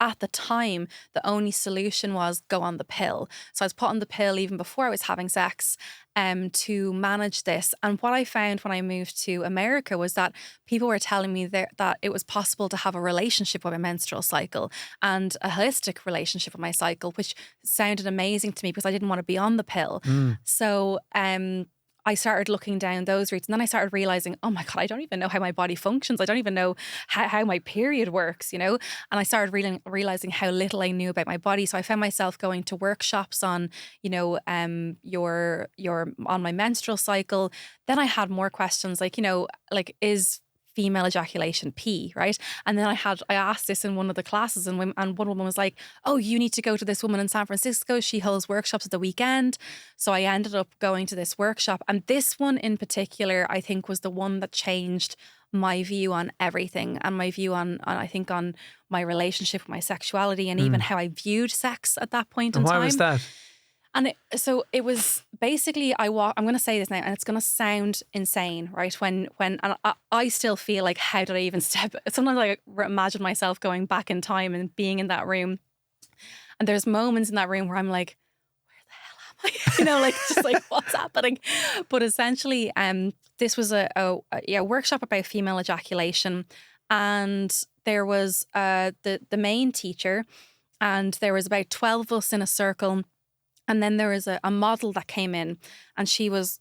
B: at the time, the only solution was go on the pill. So I was put on the pill even before I was having sex to manage this. And what I found when I moved to America was that people were telling me that it was possible to have a relationship with my menstrual cycle and a holistic relationship with my cycle, which sounded amazing to me because I didn't want to be on the pill. So I I started looking down those routes. And then I started realizing, oh my God, I don't even know how my body functions. I don't even know how my period works, you know? And I started realizing how little I knew about my body. So I found myself going to workshops on, you know, your on my menstrual cycle. Then I had more questions like, you know, like, is female ejaculation pee, right? And then I asked this in one of the classes, and one woman was like, oh, you need to go to this woman in San Francisco. She holds workshops at the weekend. So I ended up going to this workshop. And this one in particular, I think, was the one that changed my view on everything, and my view on I think on my relationship with my sexuality, and even how I viewed sex at that point in
A: And
B: time.
A: why was that?
B: And so it was basically, I'm going to say this now, and it's going to sound insane, right? When and I still feel like, how did I even step? Sometimes I imagine myself going back in time and being in that room. And there's moments in that room where I'm like, where the hell am I? You know, like, just like, what's happening? But essentially, this was a workshop about female ejaculation. And there was the main teacher, and there was about 12 of us in a circle. And then there was a model that came in, and she was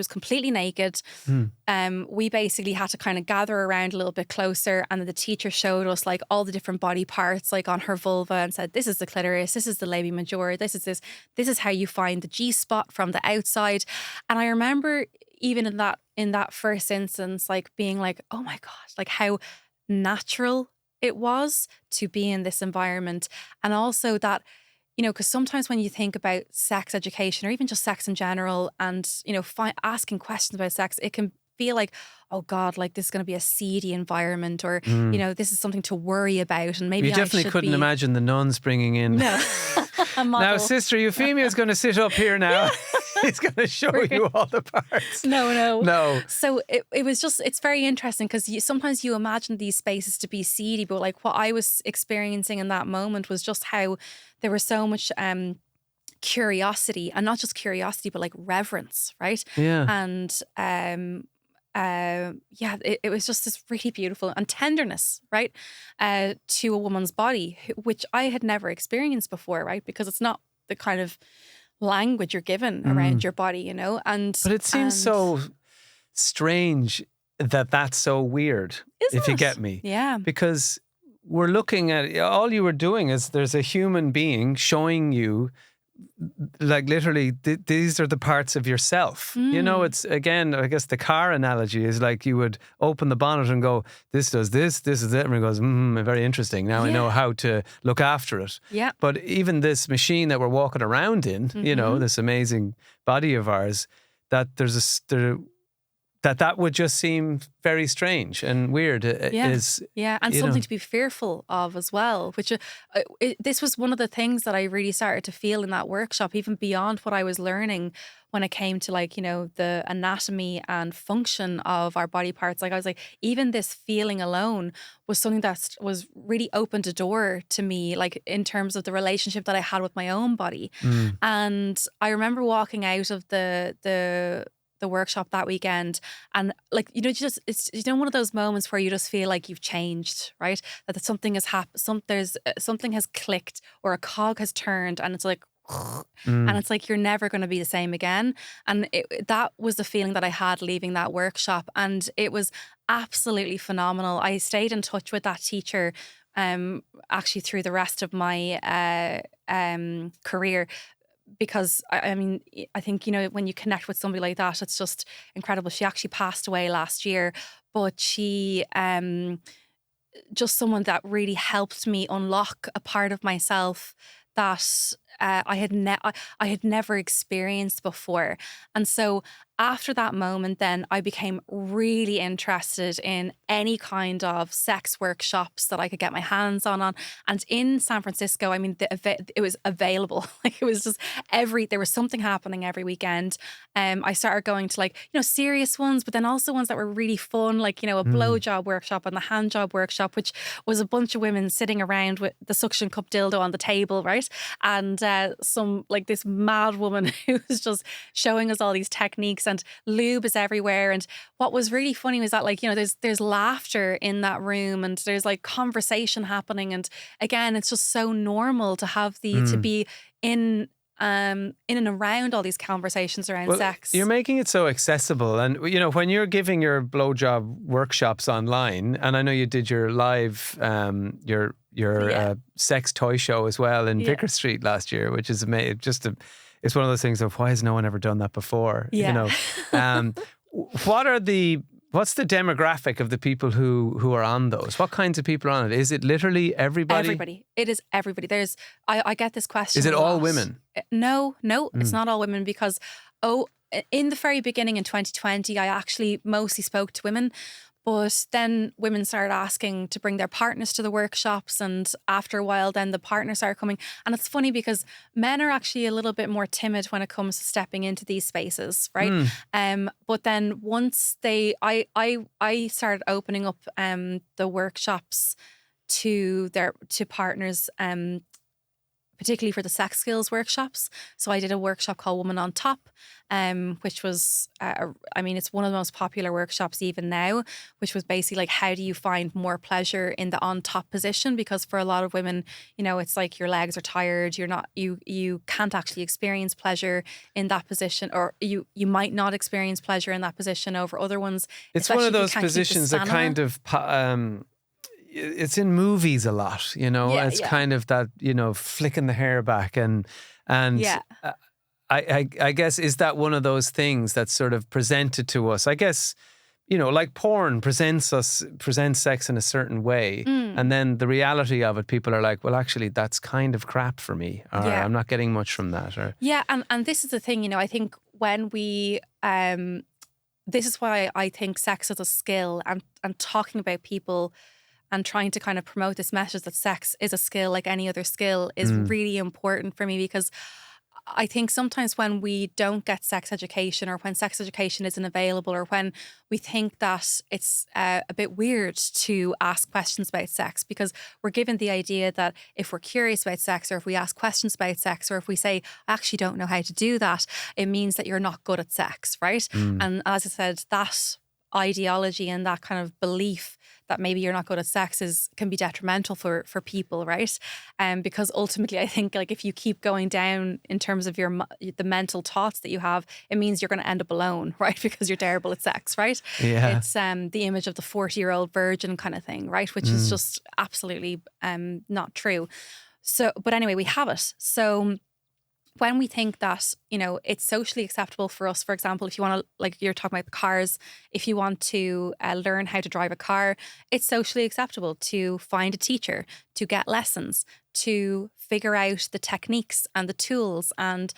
B: completely naked. We basically had to kind of gather around a little bit closer, and the teacher showed us like all the different body parts, like on her vulva, and said, "This is the clitoris, this is the labia majora, this is how you find the G spot from the outside." And I remember even in that first instance, like being like, "Oh my God!" Like how natural it was to be in this environment, and also that. You know, because sometimes when you think about sex education, or even just sex in general, and, you know, asking questions about sex, it can feel like, oh God, like this is going to be a seedy environment, or, you know, this is something to worry about. And maybe
A: you definitely couldn't imagine the nuns bringing in.
B: No.
A: Now, Sister Euphemia is going to sit up here now. He's going to show you all the parts.
B: No. So it was just, it's very interesting, because sometimes you imagine these spaces to be seedy, but like what I was experiencing in that moment was just how there was so much curiosity, and not just curiosity, but like reverence, right?
A: Yeah.
B: And it was just this really beautiful, and tenderness, right, to a woman's body, which I had never experienced before, right? Because it's not the kind of language you're given around your body, you know. But
A: it seems so strange that that's so weird, if you get me.
B: Yeah.
A: Because we're looking at, all you were doing is, there's a human being showing you, like, literally, these are the parts of yourself. You know, it's, again, I guess the car analogy is like, you would open the bonnet and go, this does this is it. And it goes, very interesting. Now I know how to look after it.
B: Yeah.
A: But even this machine that we're walking around in, you know, this amazing body of ours, that that would just seem very strange and weird.
B: And something to be fearful of as well, which this was one of the things that I really started to feel in that workshop, even beyond what I was learning when it came to, like, you know, the anatomy and function of our body parts. Like, I was like, even this feeling alone was something that was really opened a door to me, like, in terms of the relationship that I had with my own body. And I remember walking out of the workshop that weekend, and, like, you know, it's, you know, one of those moments where you just feel like you've changed, right? That something has happened, something has clicked, or a cog has turned, and it's like, and it's like, you're never going to be the same again. And that was the feeling that I had leaving that workshop, and it was absolutely phenomenal. I stayed in touch with that teacher actually through the rest of my career, because I mean, I think, you know, when you connect with somebody like that, it's just incredible. She actually passed away last year, but she just someone that really helped me unlock a part of myself that I had never experienced before. And so after that moment, then I became really interested in any kind of sex workshops that I could get my hands on. And in San Francisco, I mean, it was available. Like, it was just there was something happening every weekend. I started going to, like, you know, serious ones, but then also ones that were really fun, like, you know, a blowjob workshop and the hand job workshop, which was a bunch of women sitting around with the suction cup dildo on the table, right? And some, like, this mad woman who was just showing us all these techniques, and lube is everywhere. And what was really funny was that, like, you know, there's laughter in that room, and there's, like, conversation happening. And again, it's just so normal to have to be in in and around all these conversations around sex.
A: You're making it so accessible. And, you know, when you're giving your blowjob workshops online, and I know you did your live, your sex toy show as well in Vicar Street last year, which is amazing. It's one of those things of why has no one ever done that before?
B: Yeah.
A: You know, what's the demographic of the people who are on those? What kinds of people are on it? Is it literally everybody?
B: Everybody. It is everybody. I get this question.
A: Is it
B: a
A: all
B: lot.
A: women?
B: No, it's not all women because, in the very beginning in 2020, I actually mostly spoke to women. But then women started asking to bring their partners to the workshops, and after a while then the partners started coming. And it's funny because men are actually a little bit more timid when it comes to stepping into these spaces, right? But then once I started opening up the workshops to partners, particularly for the sex skills workshops. So I did a workshop called Woman on Top, which was, it's one of the most popular workshops even now, which was basically like, how do you find more pleasure in the on top position? Because for a lot of women, you know, it's like your legs are tired, you can't actually experience pleasure in that position, or you might not experience pleasure in that position over other ones.
A: It's one of those positions that kind of... it's in movies a lot, you know. It's kind of that, you know, flicking the hair back and I guess, is that one of those things that's sort of presented to us? I guess, you know, like porn presents sex in a certain way, and then the reality of it, people are like, well, actually, that's kind of crap for me, or I'm not getting much from that, or
B: and this is the thing, you know. I think when we this is why I think sex is a skill, and talking about people and trying to kind of promote this message that sex is a skill like any other skill is really important for me, because I think sometimes when we don't get sex education, or when sex education isn't available, or when we think that it's a bit weird to ask questions about sex, because we're given the idea that if we're curious about sex, or if we ask questions about sex, or if we say, I actually don't know how to do that, it means that you're not good at sex, right? And as I said, that ideology and that kind of belief that maybe you're not good at sex can be detrimental for people, right? Because ultimately, I think, like, if you keep going down in terms of the mental thoughts that you have, it means you're going to end up alone, right? Because you're terrible at sex, right?
A: Yeah.
B: It's the image of the 40-year-old virgin kind of thing, right? Which is just absolutely not true. So, but anyway, we have it. So when we think that, you know, it's socially acceptable for us, for example, if you want to, like you're talking about the cars, if you want to learn how to drive a car, it's socially acceptable to find a teacher, to get lessons, to figure out the techniques and the tools and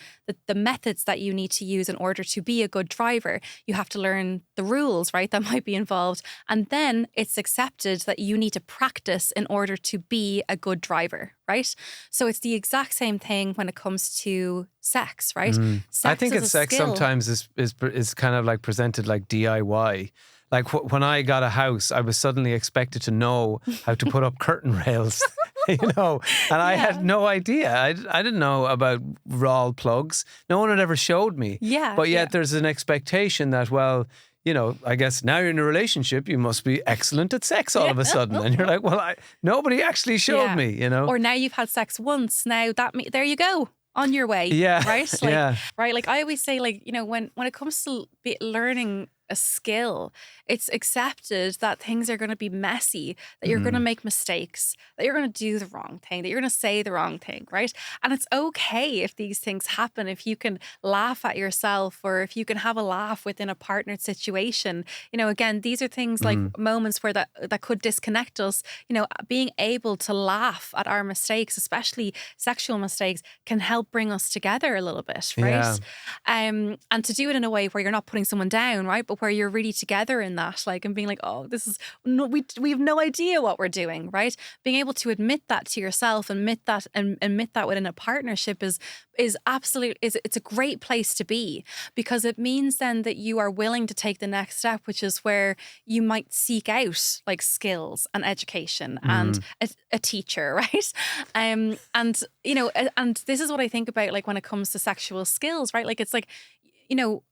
B: the methods that you need to use in order to be a good driver. You have to learn the rules, right, that might be involved. And then it's accepted that you need to practice in order to be a good driver, right? So it's the exact same thing when it comes to sex, right? Sex
A: I think
B: is
A: it's
B: a
A: sex
B: skill.
A: sometimes is kind of like presented like DIY. Like when I got a house, I was suddenly expected to know how to put up curtain rails, you know, and I had no idea. I didn't know about raw plugs. No one had ever showed me.
B: Yeah.
A: But yet there's an expectation that, well, you know, I guess now you're in a relationship, you must be excellent at sex all of a sudden. And you're like, well, nobody actually showed me, you know.
B: Or now you've had sex once. Now there you go. On your way.
A: Yeah.
B: Right? Like,
A: yeah.
B: Right. Like I always say, like, you know, when it comes to learning a skill, it's accepted that things are going to be messy, that you're going to make mistakes, that you're going to do the wrong thing, that you're going to say the wrong thing, right? And it's okay if these things happen, if you can laugh at yourself, or if you can have a laugh within a partnered situation. You know, again, these are things like moments where that could disconnect us. You know, being able to laugh at our mistakes, especially sexual mistakes, can help bring us together a little bit, right?
A: Yeah.
B: And to do it in a way where you're not putting someone down, right? But where you're really together in that, like, and being like, oh, this is we have no idea what we're doing, right? Being able to admit that to yourself, admit that within a partnership is it's a great place to be, because it means then that you are willing to take the next step, which is where you might seek out like skills and education and a teacher, right? And you know, and this is what I think about, like, when it comes to sexual skills, right? Like, it's like, you know,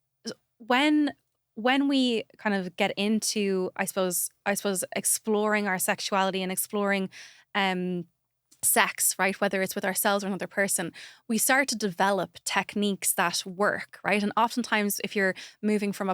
B: when we kind of get into, I suppose exploring our sexuality and exploring sex, right, whether it's with ourselves or another person, we start to develop techniques that work, right? And oftentimes if you're moving from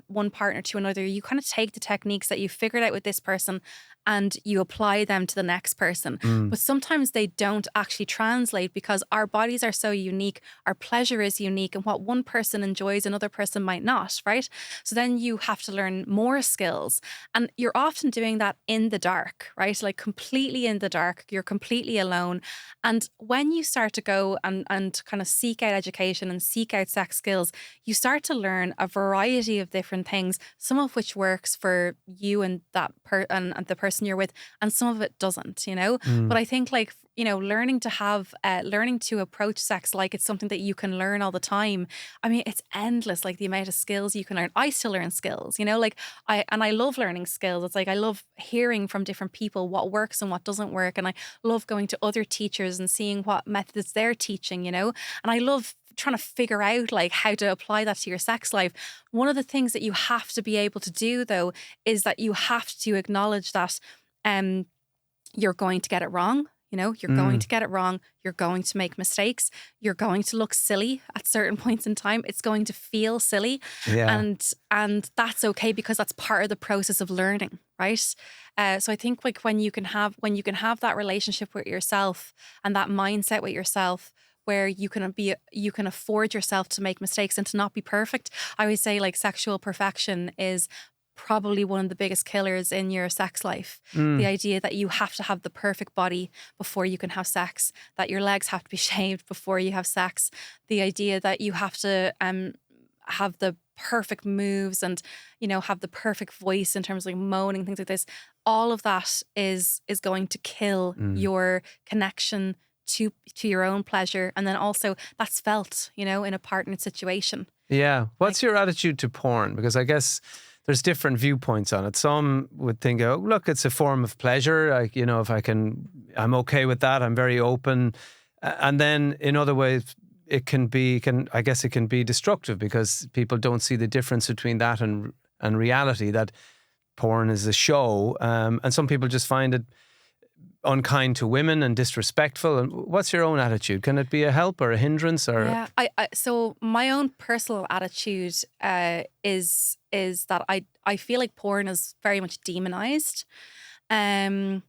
B: one partner to another, you kind of take the techniques that you figured out with this person and you apply them to the next person. But sometimes they don't actually translate because our bodies are so unique, our pleasure is unique, and what one person enjoys, another person might not, right? So then you have to learn more skills. And you're often doing that in the dark, right? Like completely in the dark, you're completely alone. And when you start to go and kind of seek out education and seek out sex skills, you start to learn a variety of different things, some of which works for you and and the person you're with, and some of it doesn't, you know? But I think like, you know, learning to approach sex like it's something that you can learn all the time. I mean, it's endless, like the amount of skills you can learn. I still learn skills, you know, like I love learning skills. It's like I love hearing from different people what works and what doesn't work. And I love going to other teachers and seeing what methods they're teaching, you know, and I love trying to figure out like how to apply that to your sex life. One of the things that you have to be able to do though is that you have to acknowledge that you're going to get it wrong. You know, you're going to get it wrong. You're going to make mistakes. You're going to look silly at certain points in time. It's going to feel silly.
A: Yeah.
B: And that's okay because that's part of the process of learning, right? So I think like when you can have that relationship with yourself and that mindset with yourself where you can afford yourself to make mistakes and to not be perfect. I always say like sexual perfection is probably one of the biggest killers in your sex life. The idea that you have to have the perfect body before you can have sex, that your legs have to be shaved before you have sex, the idea that you have to have the perfect moves and, you know, have the perfect voice in terms of like moaning, things like this. All of that is going to kill your connection to your own pleasure. And then also that's felt, you know, in a partnered situation.
A: Yeah. What's your attitude to porn? Because I guess there's different viewpoints on it. Some would think, oh, look, it's a form of pleasure. Like, you know, if I'm okay with that. I'm very open. And then in other ways, it can be destructive because people don't see the difference between that and reality, that porn is a show. And some people just find it unkind to women and disrespectful. And what's your own attitude? Can it be a help or a hindrance? Or
B: yeah, so my own personal attitude is that I feel like porn is very much demonized. However,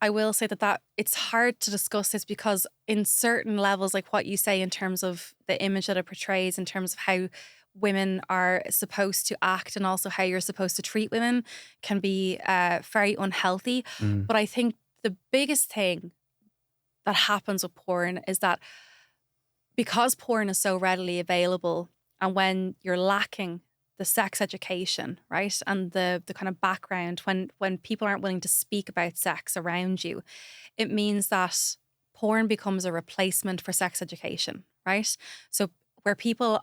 B: I will say that it's hard to discuss this because in certain levels, like what you say in terms of the image that it portrays, in terms of how women are supposed to act and also how you're supposed to treat women can be very unhealthy. But I think the biggest thing that happens with porn is that because porn is so readily available and when you're lacking the sex education, right, and the kind of background, when people aren't willing to speak about sex around you, it means that porn becomes a replacement for sex education, right? So where people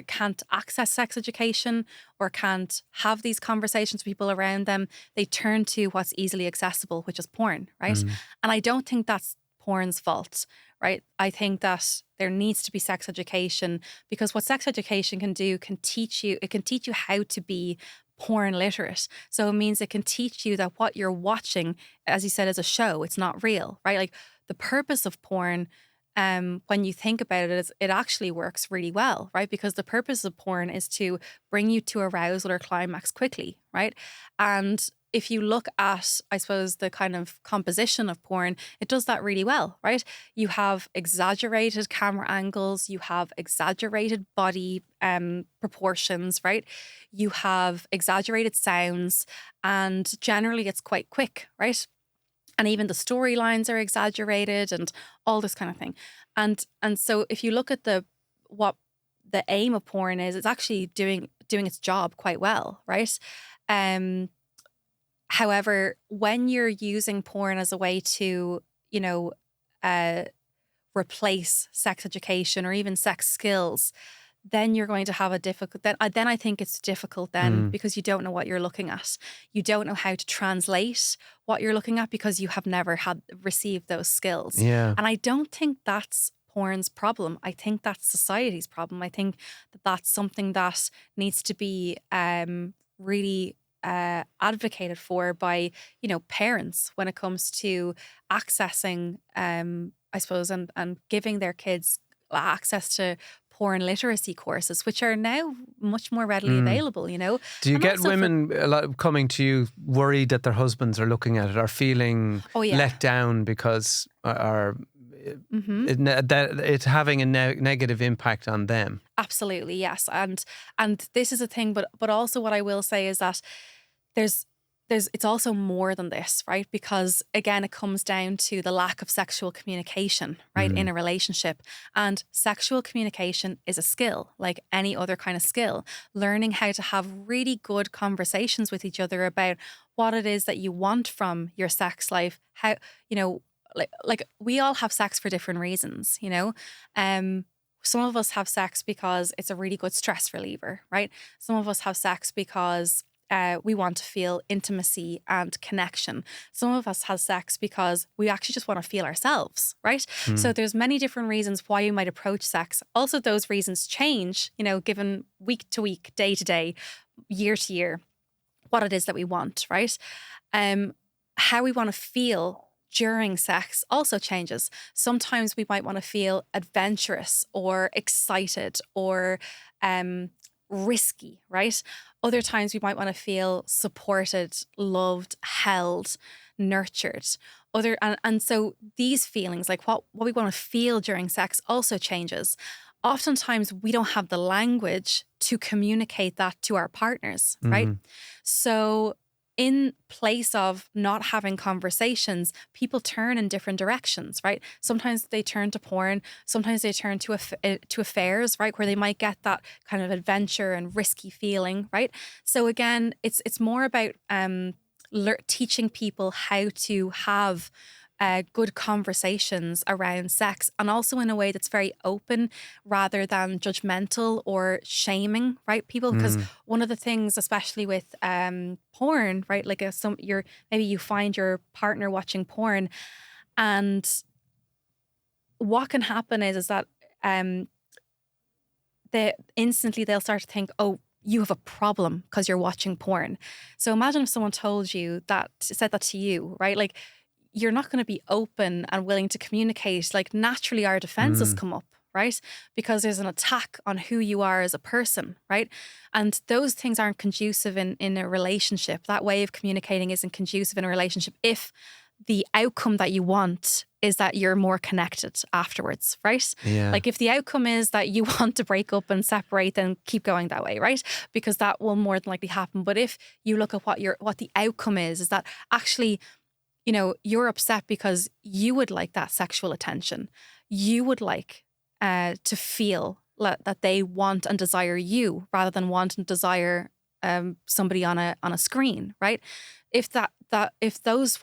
B: can't access sex education or can't have these conversations with people around them, they turn to what's easily accessible, which is porn, right? And I don't think that's porn's fault, right? I think that there needs to be sex education because what sex education can do can teach you how to be porn literate. So it means it can teach you that what you're watching, as you said, is a show. It's not real, right? Like the purpose of porn, when you think about it, is it actually works really well, right? Because the purpose of porn is to bring you to arousal or climax quickly, right? And if you look at, I suppose, the kind of composition of porn, it does that really well, right? You have exaggerated camera angles, you have exaggerated body proportions, right? You have exaggerated sounds, and generally it's quite quick, right? And even the storylines are exaggerated and all this kind of thing. And so if you look at what the aim of porn is, it's actually doing its job quite well, right? However, when you're using porn as a way to, you know, replace sex education or even sex skills, then you're going to have a difficult. Then I think it's difficult because you don't know what you're looking at. You don't know how to translate what you're looking at because you have never received those skills.
A: Yeah.
B: And I don't think that's porn's problem. I think that's society's problem. I think that that's something that needs to be really advocated for by, parents when it comes to accessing, I suppose, and giving their kids access to porn literacy courses, which are now much more readily available,
A: Do you
B: And
A: get
B: also
A: women a lot coming to you worried that their husbands are looking at it or feeling
B: Oh, yeah.
A: let down because it's having a negative impact on them?
B: Absolutely, yes. And this is a thing, but also what I will say is that there's it's also more than this, right? Because again, it comes down to the lack of sexual communication, right, in a relationship. And sexual communication is a skill, like any other kind of skill. Learning how to have really good conversations with each other about what it is that you want from your sex life, how, like we all have sex for different reasons, some of us have sex because it's a really good stress reliever, right? Some of us have sex because we want to feel intimacy and connection. Some of us have sex because we actually just want to feel ourselves, right? So there's many different reasons why you might approach sex. Also, those reasons change, given week to week, day to day, year to year, what it is that we want, right? How we want to feel during sex also changes. Sometimes we might want to feel adventurous or excited or risky, right? Other times we might want to feel supported, loved, held, nurtured. And so these feelings, like what we want to feel during sex, also changes. Oftentimes we don't have the language to communicate that to our partners, right? So in place of not having conversations, people turn in different directions, right? Sometimes they turn to porn. Sometimes they turn to affairs, right, where they might get that kind of adventure and risky feeling, right? So again, it's more about teaching people how to have good conversations around sex, and also in a way that's very open rather than judgmental or shaming, right, people? Because one of the things, especially with porn, right, like maybe you find your partner watching porn, and what can happen is that instantly they'll start to think, oh, you have a problem because you're watching porn. So imagine if someone said that to you, right? Like, you're not going to be open and willing to communicate. Like, naturally our defenses come up, right? Because there's an attack on who you are as a person, right? And those things aren't conducive in a relationship. That way of communicating isn't conducive in a relationship if the outcome that you want is that you're more connected afterwards, right?
A: Yeah.
B: Like, if the outcome is that you want to break up and separate, then keep going that way, right? Because that will more than likely happen. But if you look at what the outcome is that actually, you're upset because you would like that sexual attention. You would like to feel that they want and desire you rather than want and desire somebody on a screen, right? If those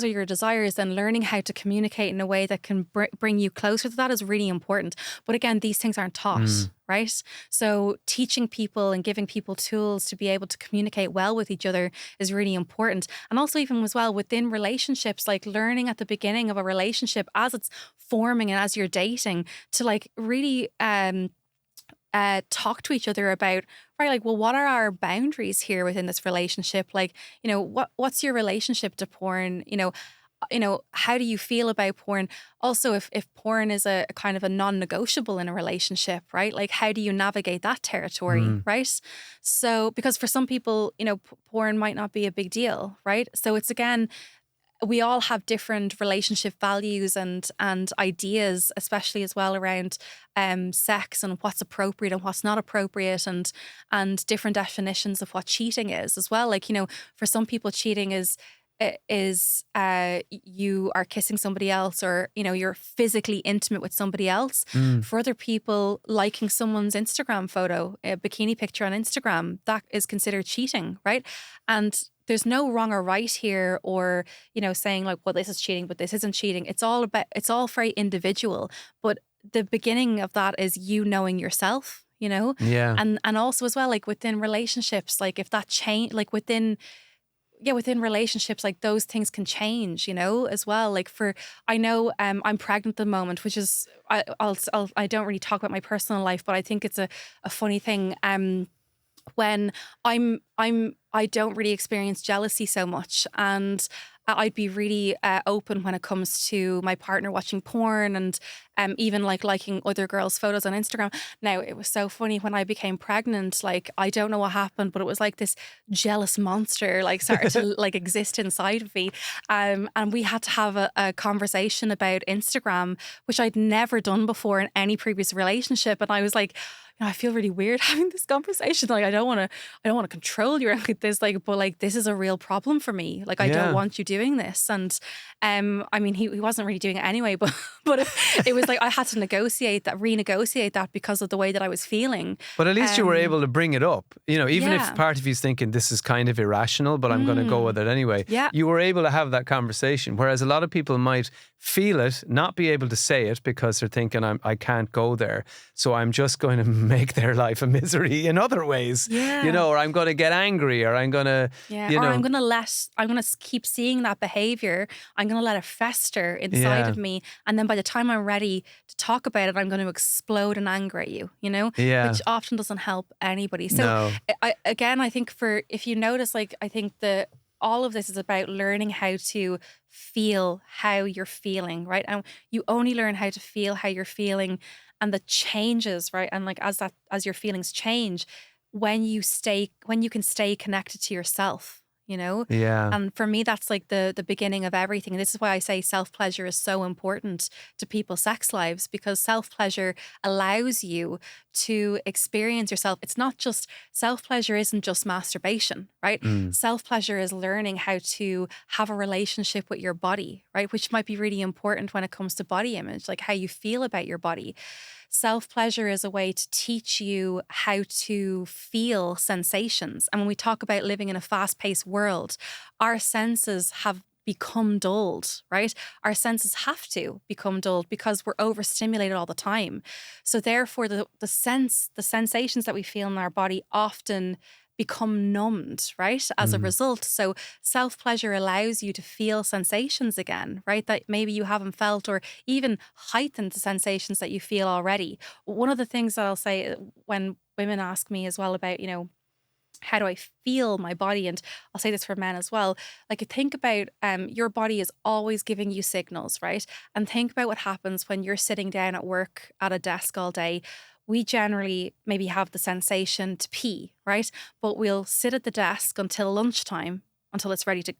B: are your desires, then learning how to communicate in a way that can bring you closer to that is really important. But again, these things aren't taught, right? So teaching people and giving people tools to be able to communicate well with each other is really important. And also even as well within relationships, like learning at the beginning of a relationship as it's forming and as you're dating to like really talk to each other about, right, like, well, what are our boundaries here within this relationship? Like, what's your relationship to porn? How do you feel about porn? Also, if porn is a kind of a non-negotiable in a relationship, right? Like, how do you navigate that territory, right? So, because for some people, porn might not be a big deal, right? So it's, again, we all have different relationship values and ideas, especially as well around sex and what's appropriate and what's not appropriate, and different definitions of what cheating is as well. Like, for some people, cheating is you are kissing somebody else, or you're physically intimate with somebody else. For other people, liking someone's Instagram photo, a bikini picture on Instagram, that is considered cheating, right? And there's no wrong or right here, or saying like, well, this is cheating but this isn't cheating. It's all very individual, but the beginning of that is you knowing yourself,
A: Yeah.
B: and also as well, like within relationships, like if that change, like within relationships, like those things can change, as well. Like I know I'm pregnant at the moment, which is, I don't really talk about my personal life, but I think it's a funny thing. when I don't really experience jealousy so much, and I'd be really open when it comes to my partner watching porn, and even like liking other girls' photos on Instagram. Now, it was so funny when I became pregnant. Like, I don't know what happened, but it was like this jealous monster like started to like exist inside of me, and we had to have a conversation about Instagram, which I'd never done before in any previous relationship. And I was like, I feel really weird having this conversation. Like, I don't want to control you like this. Like, but like, this is a real problem for me. Like, I don't want you doing this. And I mean, he wasn't really doing it anyway. But it was like I had to renegotiate that because of the way that I was feeling.
A: But at least you were able to bring it up. You know, even if part of you's thinking this is kind of irrational, but I'm going to go with it anyway.
B: Yeah.
A: You were able to have that conversation. Whereas a lot of people might feel it, not be able to say it because they're thinking I can't go there. So I'm just going to make their life a misery in other ways.
B: Yeah.
A: You know, or I'm going to get angry, or I'm going to, you know.
B: Or I'm going to keep seeing that behavior. I'm going to let it fester inside of me. And then by the time I'm ready to talk about it, I'm going to explode in anger at you, you know?
A: Yeah.
B: Which often doesn't help anybody. So I think if you notice, like, I think all of this is about learning how to feel how you're feeling, right? And you only learn how to feel how you're feeling and the changes, right? And like as your feelings change, when you can stay connected to yourself, you know?
A: Yeah.
B: And for me, that's like the beginning of everything. And this is why I say self-pleasure is so important to people's sex lives, because self-pleasure allows you to experience yourself. It's not just, self-pleasure isn't just masturbation, right? Self-pleasure is learning how to have a relationship with your body, right? Which might be really important when it comes to body image, like how you feel about your body. Self-pleasure is a way to teach you how to feel sensations. And when we talk about living in a fast-paced world, our senses have become dulled, right? Our senses have to become dulled because we're overstimulated all the time. So therefore, the sensations that we feel in our body often become numbed, right? As a result. So self-pleasure allows you to feel sensations again, right? That maybe you haven't felt, or even heightened the sensations that you feel already. One of the things that I'll say when women ask me as well about, you know, how do I feel my body? And I'll say this for men as well. Like, think about your body is always giving you signals, right? And think about what happens when you're sitting down at work at a desk all day. We generally maybe have the sensation to pee, right? But we'll sit at the desk until lunchtime, until we're ready to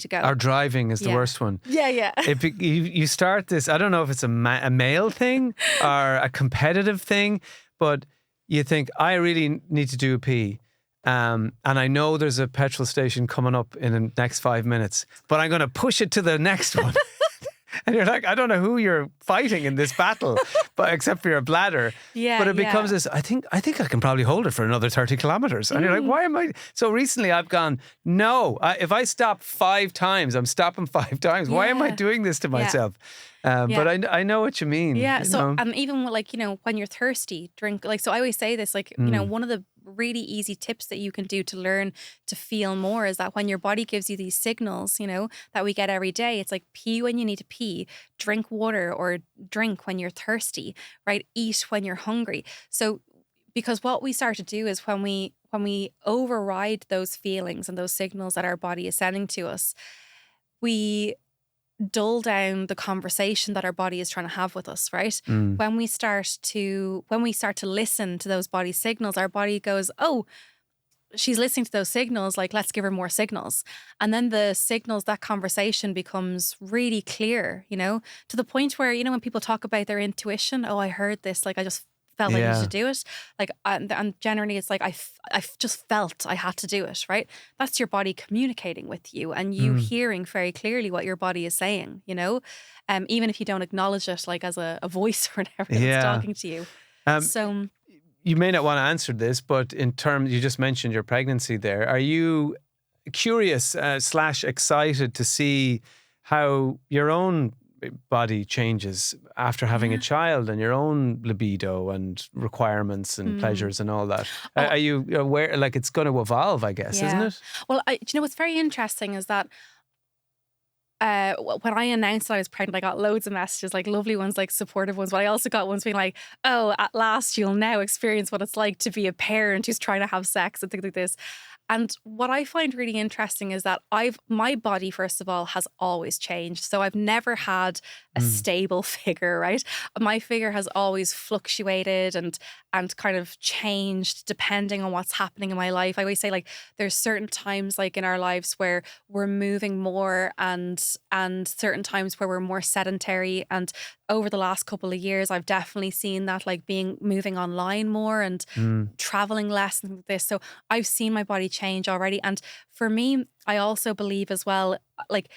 B: go.
A: Our driving is the worst one.
B: Yeah.
A: You start this, I don't know if it's a male thing or a competitive thing, but you think, I really need to do a pee. And I know there's a petrol station coming up in the next 5 minutes, but I'm going to push it to the next one. And you're like, I don't know who you're fighting in this battle, but except for your bladder.
B: Yeah.
A: But it becomes this, I think I can probably hold it for another 30 kilometers. And you're like, why am I? So recently I've gone, no, if I stop 5 times, I'm stopping 5 times. Why am I doing this to myself? But I know what you mean.
B: Yeah.
A: So,
B: and even like, you know, when you're thirsty, drink. Like, so I always say this, like, you know, one of the really easy tips that you can do to learn to feel more is that when your body gives you these signals, you know, that we get every day, it's like pee when you need to pee, drink water, or drink when you're thirsty, right? Eat when you're hungry. So, because what we start to do is when we override those feelings and those signals that our body is sending to us, we dull down the conversation that our body is trying to have with us, right? When we start to listen to those body signals, our body goes, oh, she's listening to those signals, like, let's give her more signals. And then the signals, that conversation becomes really clear, you know, to the point where, you know, when people talk about their intuition, oh, I heard this, like, I just felt I needed to do it. Like, and generally it's like, I just felt I had to do it, right? That's your body communicating with you, and you hearing very clearly what your body is saying, you know, even if you don't acknowledge it, like as a voice or whatever that's talking to you. So
A: you may not want to answer this, but in terms, you just mentioned your pregnancy there. Are you curious / excited to see how your own body changes after having a child, and your own libido and requirements and pleasures and all that? Are you aware, like, it's going to evolve, I guess, isn't it?
B: Well, do you know what's very interesting is that when I announced that I was pregnant, I got loads of messages, like lovely ones, like supportive ones. But I also got ones being like, "Oh, at last you'll now experience what it's like to be a parent who's trying to have sex," and things like this. And what I find really interesting is that my body, first of all, has always changed. So I've never had a
A: Mm.
B: stable figure, right? My figure has always fluctuated and kind of changed depending on what's happening in my life. I always say like there's certain times like in our lives where we're moving more and certain times where we're more sedentary. And over the last couple of years, I've definitely seen that like moving online more and
A: Mm.
B: traveling less and this. So I've seen my body change already. And for me, I also believe as well, like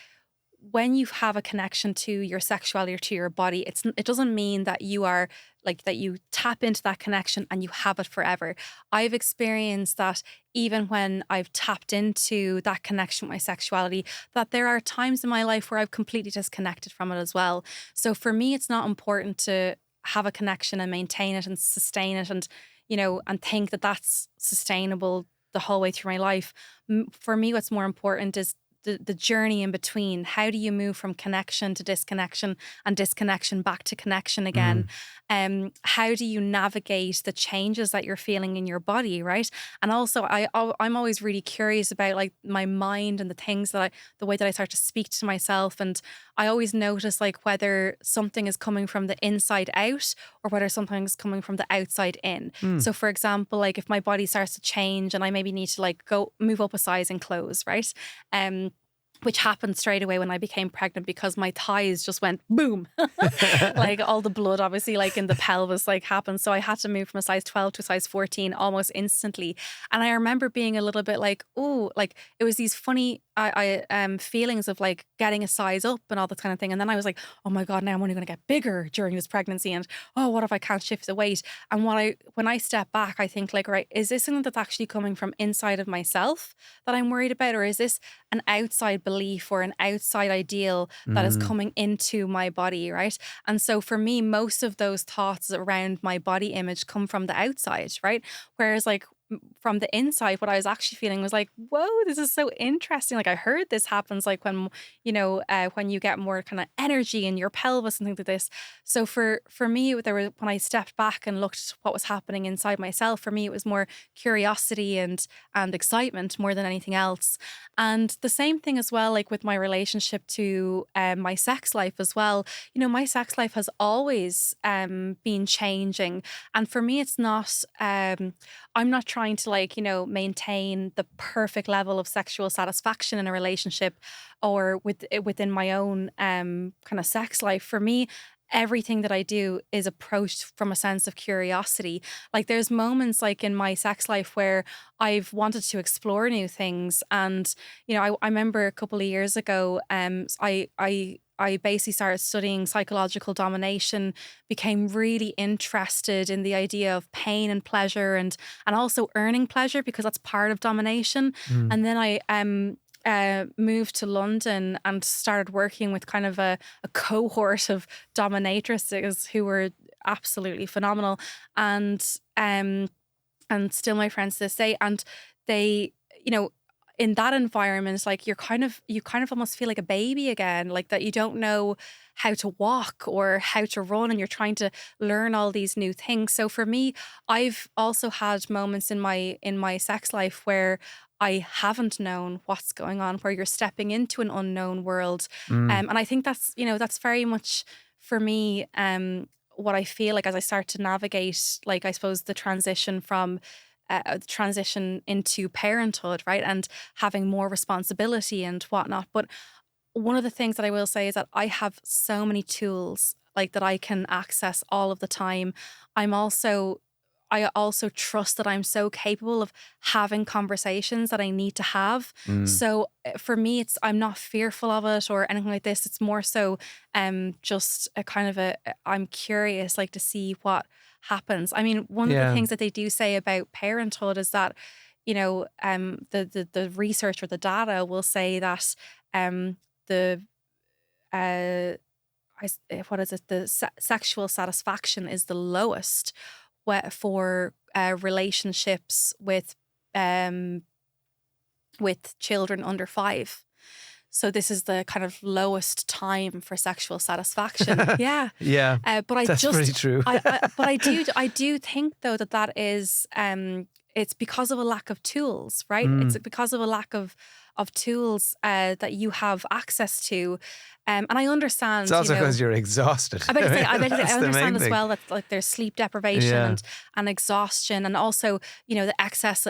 B: when you have a connection to your sexuality or to your body, it doesn't mean that you are like that you tap into that connection and you have it forever. I've experienced that even when I've tapped into that connection with my sexuality, that there are times in my life where I've completely disconnected from it as well. So for me, it's not important to have a connection and maintain it and sustain it and, and think that that's sustainable the whole way through my life. For me, what's more important is the journey in between. How do you move from connection to disconnection and disconnection back to connection again? How do you navigate the changes that you're feeling in your body, right? And also, I'm always really curious about like my mind and the things the way that I start to speak to myself. And I always notice like whether something is coming from the inside out or whether something's coming from the outside in.
A: Mm.
B: So for example, like if my body starts to change and I maybe need to like go move up a size in clothes, right? Which happened straight away when I became pregnant because my thighs just went boom. Like all the blood obviously like in the pelvis like happened. So I had to move from a size 12 to a size 14 almost instantly. And I remember being a little bit like, oh, like it was these funny feelings of like getting a size up and all that kind of thing. And then I was like, oh my God, now I'm only going to get bigger during this pregnancy. And oh, what if I can't shift the weight? And when I step back, I think like, right, is this something that's actually coming from inside of myself that I'm worried about? Or is this an outside belief or an outside ideal that is
A: Mm.
B: coming into my body, right? And so for me, most of those thoughts around my body image come from the outside, right? Whereas like from the inside, what I was actually feeling was like, whoa, this is so interesting. Like I heard this happens like when, when you get more kind of energy in your pelvis and things like this. So for me, when I stepped back and looked at what was happening inside myself, for me, it was more curiosity and excitement more than anything else. And the same thing as well, like with my relationship to my sex life as well. My sex life has always been changing. And for me, it's not, I'm not trying to like, maintain the perfect level of sexual satisfaction in a relationship or within my own kind of sex life. For me, everything that I do is approached from a sense of curiosity. Like there's moments like in my sex life where I've wanted to explore new things. And, I remember a couple of years ago, I basically started studying psychological domination, became really interested in the idea of pain and pleasure and also earning pleasure because that's part of domination.
A: Mm.
B: And then I moved to London and started working with kind of a cohort of dominatrices who were absolutely phenomenal and still my friends to this day. And they, in that environment, it's like you kind of almost feel like a baby again, like that you don't know how to walk or how to run and you're trying to learn all these new things. So for me, I've also had moments in my sex life where I haven't known what's going on, where you're stepping into an unknown world.
A: Mm.
B: And I think that's very much for me what I feel like as I start to navigate, like I suppose the transition from transition into parenthood, right? And having more responsibility and whatnot. But one of the things that I will say is that I have so many tools like that I can access all of the time. I also trust that I'm so capable of having conversations that I need to have.
A: Mm.
B: So for me, I'm not fearful of it or anything like this. It's more so just a kind of I'm curious like to see what happens. I mean, one of the
A: Yeah.
B: things that they do say about parenthood is that, the research or the data will say that the what is it? The sexual satisfaction is the lowest for relationships with children under 5. so this is the kind of lowest time for sexual satisfaction. Yeah.
A: Yeah.
B: But
A: that's pretty true.
B: But I do think though that is it's because of a lack of tools, right? It's because of a lack of tools that you have access to. And I understand.
A: It's also because you're exhausted.
B: I understand as well that like there's sleep deprivation and exhaustion, and also the excess.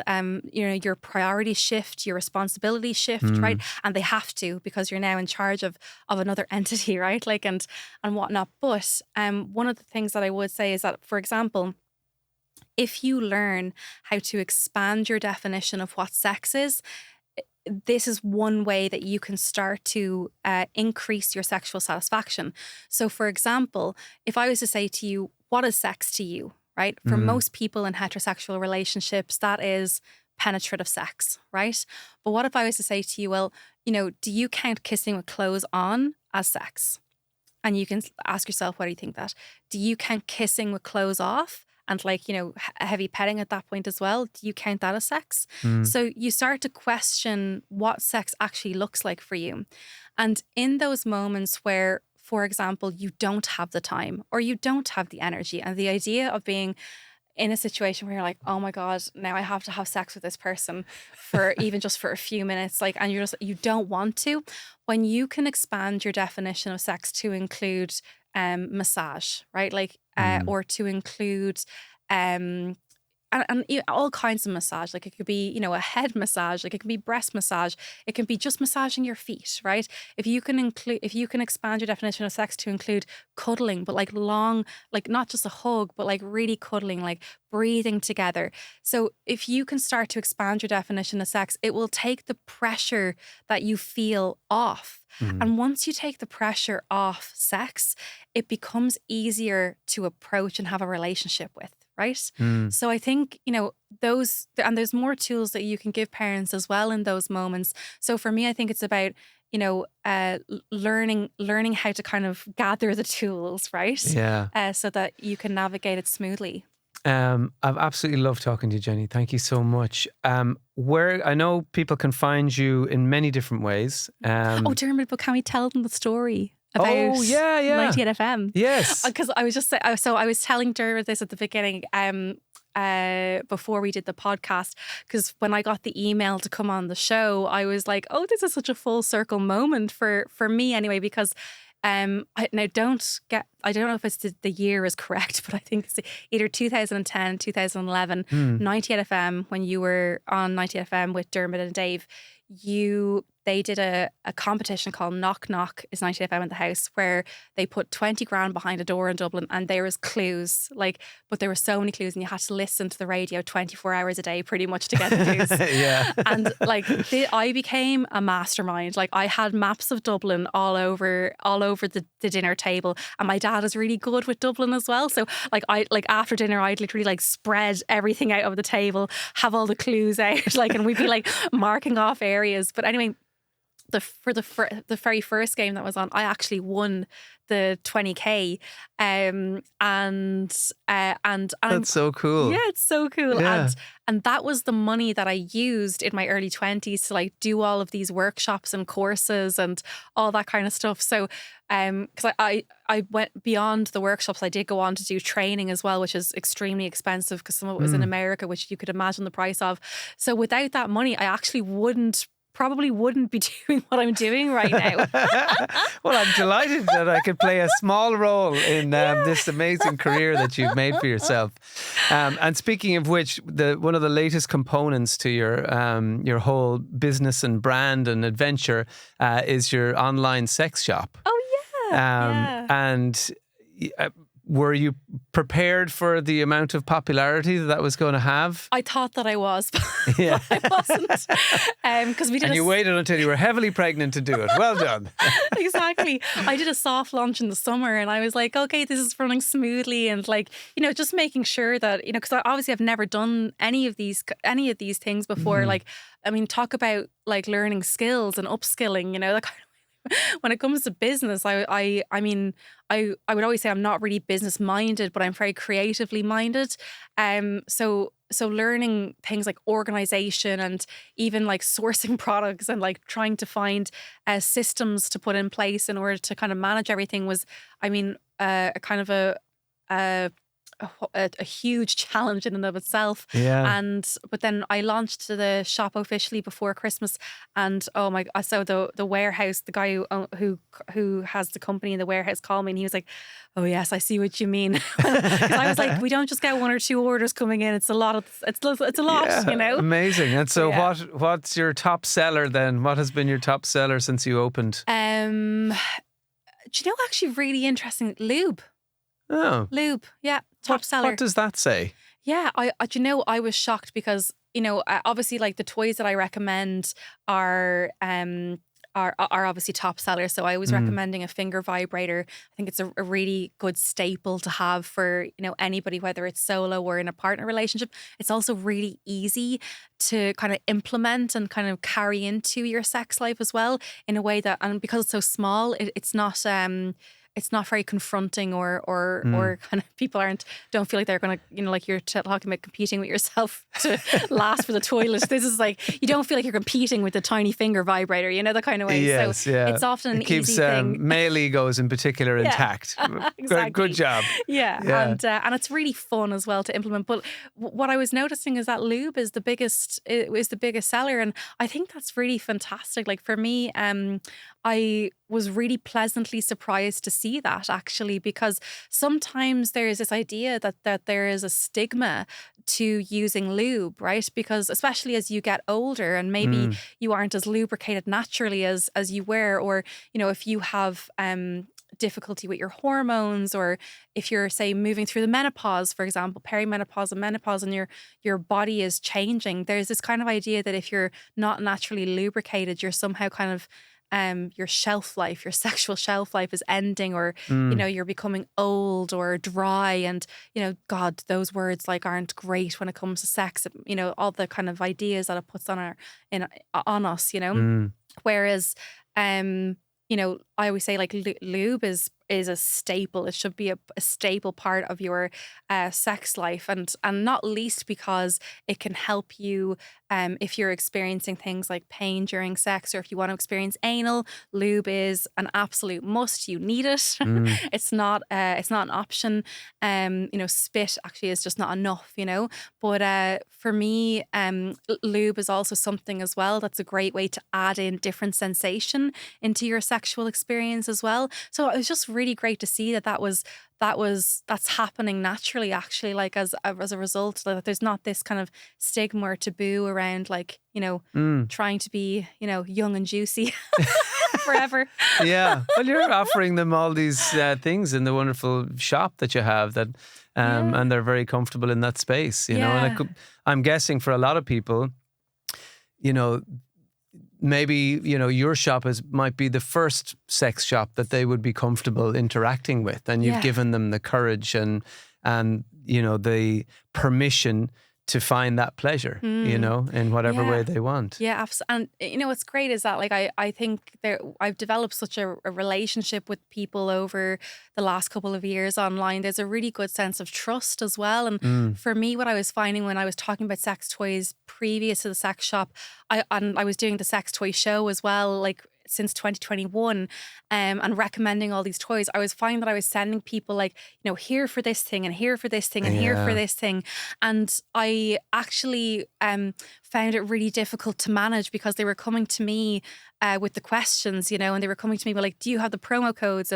B: Your priorities shift, your responsibilities shift, right? And they have to, because you're now in charge of another entity, right? Like and whatnot. But one of the things that I would say is that, for example, if you learn how to expand your definition of what sex is, this is one way that you can start to increase your sexual satisfaction. So, for example, if I was to say to you, what is sex to you, right? For most people in heterosexual relationships, that is penetrative sex, right? But what if I was to say to you, well, do you count kissing with clothes on as sex? And you can ask yourself, what do you think that? Do you count kissing with clothes off? And heavy petting at that point as well, do you count that as sex? So you start to question what sex actually looks like for you. And in those moments where, for example, you don't have the time or you don't have the energy, and the idea of being in a situation where you're like, oh my God, now I have to have sex with this person for even just for a few minutes, and you don't want to, when you can expand your definition of sex to include massage, right? Or to include and all kinds of massage. Like it could be, a head massage, like it can be breast massage, it can be just massaging your feet, right? If you can expand your definition of sex to include cuddling, but long, not just a hug, but really cuddling, breathing together. So if you can start to expand your definition of sex, it will take the pressure that you feel off. And once you take the pressure off sex, it becomes easier to approach and have a relationship with, right? So I think, there's more tools that you can give parents as well in those moments. So for me, I think it's about, learning how to kind of gather the tools, right?
A: Yeah.
B: So that you can navigate it smoothly.
A: I've absolutely loved talking to you, Jenny. Thank you so much. Where I know people can find you in many different ways.
B: Dermot, but can we tell them the story about 98 FM?
A: Yes.
B: Because I was telling Dermot this at the beginning, before we did the podcast, because when I got the email to come on the show, I was like, oh, this is such a full circle moment for me anyway, because I don't know if it's the year is correct, but I think it's either 2010, 2011, 98 FM, when you were on 98 FM with Dermot and Dave, they did a competition called Knock Knock is 98 FM in the House, where they put 20 grand behind a door in Dublin, and there was clues, but there were so many clues, and you had to listen to the radio 24 hours a day pretty much to get the clues.
A: Yeah.
B: And I became a mastermind. I had maps of Dublin all over the dinner table, and my dad is really good with Dublin as well. So after dinner, I'd literally spread everything out over the table, have all the clues out, and we'd be marking off areas. But anyway, the very first game that was on, I actually won the 20k, and
A: that's so cool.
B: Yeah, it's so cool.
A: Yeah.
B: And that was the money that I used in my early 20s to do all of these workshops and courses and all that kind of stuff. So because I went beyond the workshops, I did go on to do training as well, which is extremely expensive because some of it was in America, which you could imagine the price of. So without that money, I actually probably wouldn't be doing what I'm doing right now.
A: Well, I'm delighted that I could play a small role in this amazing career that you've made for yourself. And speaking of which, one of the latest components to your whole business and brand and adventure is your online sex shop.
B: Oh yeah.
A: And were you prepared for the amount of popularity that was going to have?
B: I thought that I was, but I wasn't. Because we did.
A: And you waited until you were heavily pregnant to do it. Well done.
B: Exactly. I did a soft launch in the summer, and I was like, okay, this is running smoothly, and just making sure that because obviously I've never done any of these things before. Talk about learning skills and upskilling. That kind of. when it comes to business, I mean, I would always say I'm not really business minded, but I'm very creatively minded. So learning things like organization and even like sourcing products and like trying to find systems to put in place in order to kind of manage everything was, I mean, a kind of a a huge challenge in and of itself.
A: Yeah.
B: But then I launched the shop officially before Christmas, and oh my, so the warehouse, the guy who has the company in the warehouse called me, and he was like, "Oh yes, I see what you mean." Because I was like, "We don't just get one or two orders coming in; it's a lot of it's a lot,
A: Yeah,
B: you know."
A: amazing. And so,
B: Yeah.
A: what's your top seller then? What has been your top seller since you opened?
B: Do you know, actually really interesting, lube.
A: Oh,
B: Lube, yeah, top seller.
A: what does that say?
B: Yeah, do you know, I was shocked because, you know, obviously like the toys that I recommend are obviously top sellers. So I was recommending a finger vibrator. I think it's a really good staple to have for, you know, anybody, whether it's solo or in a partner relationship. It's also really easy to kind of implement and kind of carry into your sex life as well, in a way that, and because it's so small, it's not very confronting or kind of people don't feel like they're going to, you know, like you're talking about competing with yourself to last for the toilet. This is like, you don't feel like you're competing with the tiny finger vibrator, you know, the kind of way.
A: Yes,
B: so
A: yeah.
B: it's often an
A: It keeps
B: easy thing.
A: male egos in particular intact.
B: Exactly.
A: Good job.
B: Yeah.
A: Yeah.
B: And it's really fun as well to implement. But what I was noticing is that lube is the biggest seller, and I think that's really fantastic. Like for me, I was really pleasantly surprised to see that, actually, because sometimes there is this idea that there is a stigma to using lube, right? Because especially as you get older and maybe you aren't as lubricated naturally as you were, or, you know, if you have difficulty with your hormones, or if you're, say, moving through the menopause, for example, perimenopause and menopause, and your body is changing, there's this kind of idea that if you're not naturally lubricated, you're somehow kind of your shelf life, your sexual shelf life is ending, or you know, you're becoming old or dry, and you know, God, those words like aren't great when it comes to sex. You know, all the kind of ideas that it puts on us. You know, whereas you know, I always say like lube is a staple. It should be a staple part of your sex life, and not least because it can help you if you're experiencing things like pain during sex, or if you want to experience anal. Lube is an absolute must. You need it. It's not an option. You know, spit actually is just not enough. You know, but for me, lube is also something as well that's a great way to add in different sensation into your sexual experience as well. So it was just really great to see that's happening naturally, actually, like as a result, that there's not this kind of stigma or taboo around, like, you know, trying to be, you know, young and juicy forever.
A: Yeah. Well, you're offering them all these things in the wonderful shop that you have, that and they're very comfortable in that space, you know. And I'm guessing for a lot of people, you know, maybe, you know, your shop might be the first sex shop that they would be comfortable interacting with, and you've given them the courage and you know, the permission to find that pleasure, you know, in whatever way they want.
B: Yeah, absolutely. And you know, what's great is that, like, I think I've developed such a relationship with people over the last couple of years online. There's a really good sense of trust as well. And for me, what I was finding when I was talking about sex toys previous to the sex shop, I was doing the sex toy show as well, like since 2021, and recommending all these toys, I was finding that I was sending people like, you know, here for this thing and here for this thing and here for this thing. And I actually found it really difficult to manage, because they were coming to me with the questions, you know, and they were coming to me with like, do you have the promo codes,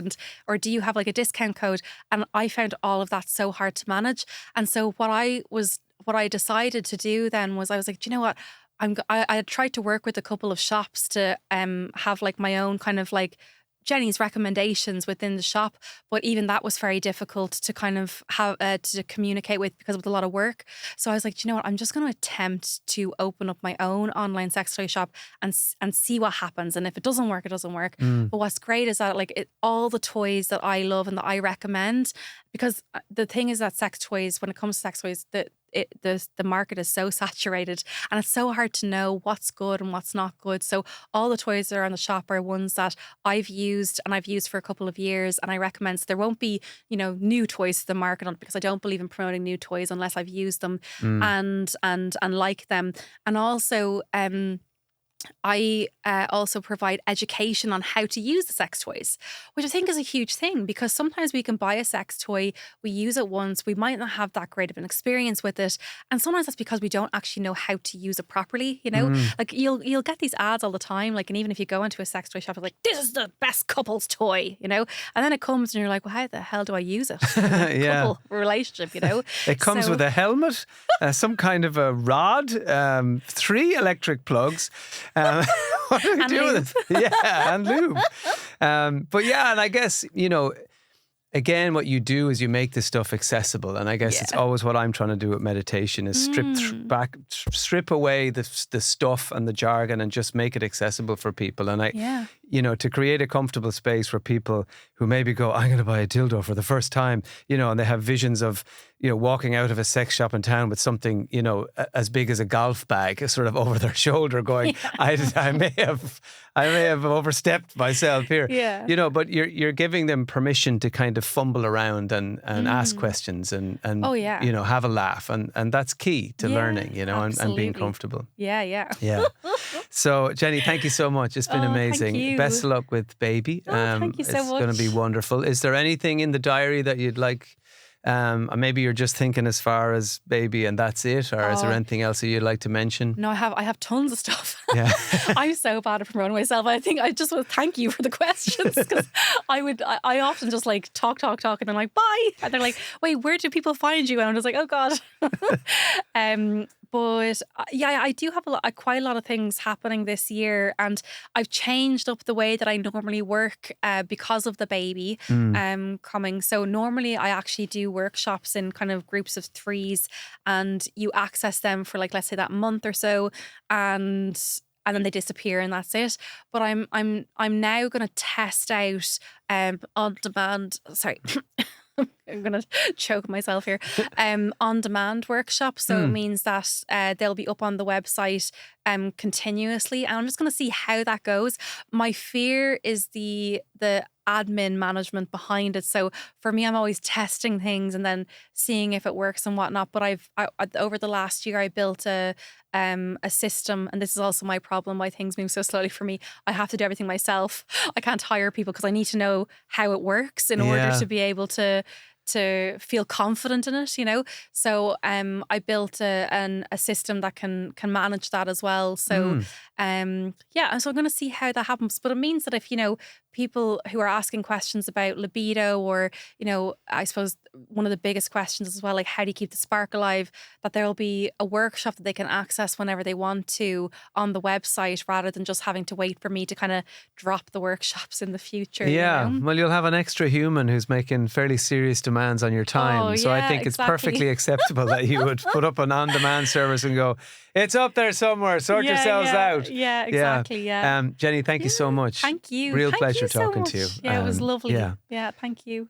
B: or do you have like a discount code? And I found all of that so hard to manage. And so what I decided to do then was, I was like, do you know what? I tried to work with a couple of shops to have like my own kind of like Jenny's recommendations within the shop, but even that was very difficult to kind of have to communicate with, because it was a lot of work. So I was like, do you know what? I'm just going to attempt to open up my own online sex toy shop and see what happens. And if it doesn't work, it doesn't work. But what's great is that, like, all the toys that I love and that I recommend, because the thing is that sex toys, when it comes to sex toys, the market is so saturated, and it's so hard to know what's good and what's not good. So all the toys that are on the shop are ones that I've used for a couple of years, and I recommend. So there won't be, new toys to the market on, because I don't believe in promoting new toys unless I've used them and like them. And also I also provide education on how to use the sex toys, which I think is a huge thing, because sometimes we can buy a sex toy, we use it once, we might not have that great of an experience with it, and sometimes that's because we don't actually know how to use it properly. Like you'll get these ads all the time, like, and even if you go into a sex toy shop, it's like, this is the best couples toy, and then it comes and you're like, well, how the hell do I use it? Couple relationship,
A: It comes with a helmet, some kind of a rod, 3 electric plugs. What do we do with it? Yeah, and lube. But yeah, and I guess, again, what you do is you make this stuff accessible. And I guess it's always what I'm trying to do with meditation is strip away the stuff and the jargon and just make it accessible for people. And to create a comfortable space where people who maybe go, I'm going to buy a dildo for the first time, and they have visions of, walking out of a sex shop in town with something, as big as a golf bag sort of over their shoulder going, I may have overstepped myself here. Yeah. But you're giving them permission to kind of fumble around and ask questions and have a laugh. And that's key to learning, and being comfortable.
B: Yeah.
A: So, Jenny, thank you so much. It's been amazing.
B: Thank you.
A: Best of luck with baby.
B: Thank you so much.
A: It's going to be wonderful. Is there anything in the diary that you'd like? Maybe you're just thinking as far as baby and that's it, or is there anything else that you'd like to mention?
B: No, I have tons of stuff.
A: Yeah.
B: I'm so bad at promoting myself. I think I just want to thank you for the questions, because I often just like talk and then like bye, and they're like, wait, where do people find you? And I'm just like, oh God. But I do have quite a lot of things happening this year, and I've changed up the way that I normally work because of the baby coming. So normally I actually do workshops in kind of groups of 3s, and you access them for like, let's say that month or so, and then they disappear and that's it. But I'm now going to test out on demand. Sorry. I'm going to choke myself here. On-demand workshops. So it means that they'll be up on the website continuously. And I'm just going to see how that goes. My fear is the admin management behind it. So for me, I'm always testing things and then seeing if it works and whatnot. But I over the last year, I built a system, and this is also my problem why things move so slowly for me. I have to do everything myself. I can't hire people because I need to know how it works in order to be able to feel confident in it, So I built a system that can manage that as well. So so I'm going to see how that happens. But it means that if people who are asking questions about libido, or I suppose one of the biggest questions as well, like how do you keep the spark alive, that there will be a workshop that they can access whenever they want to on the website, rather than just having to wait for me to kind of drop the workshops in the future.
A: Well, you'll have an extra human who's making fairly serious demands on your time. So I think it's perfectly acceptable that you would put up an on-demand service and go, it's up there somewhere, sort yourselves out.
B: Yeah, exactly. Yeah.
A: Jenny, thank you so much.
B: Thank you.
A: Real pleasure talking to you.
B: Yeah, it was lovely. Yeah, thank you.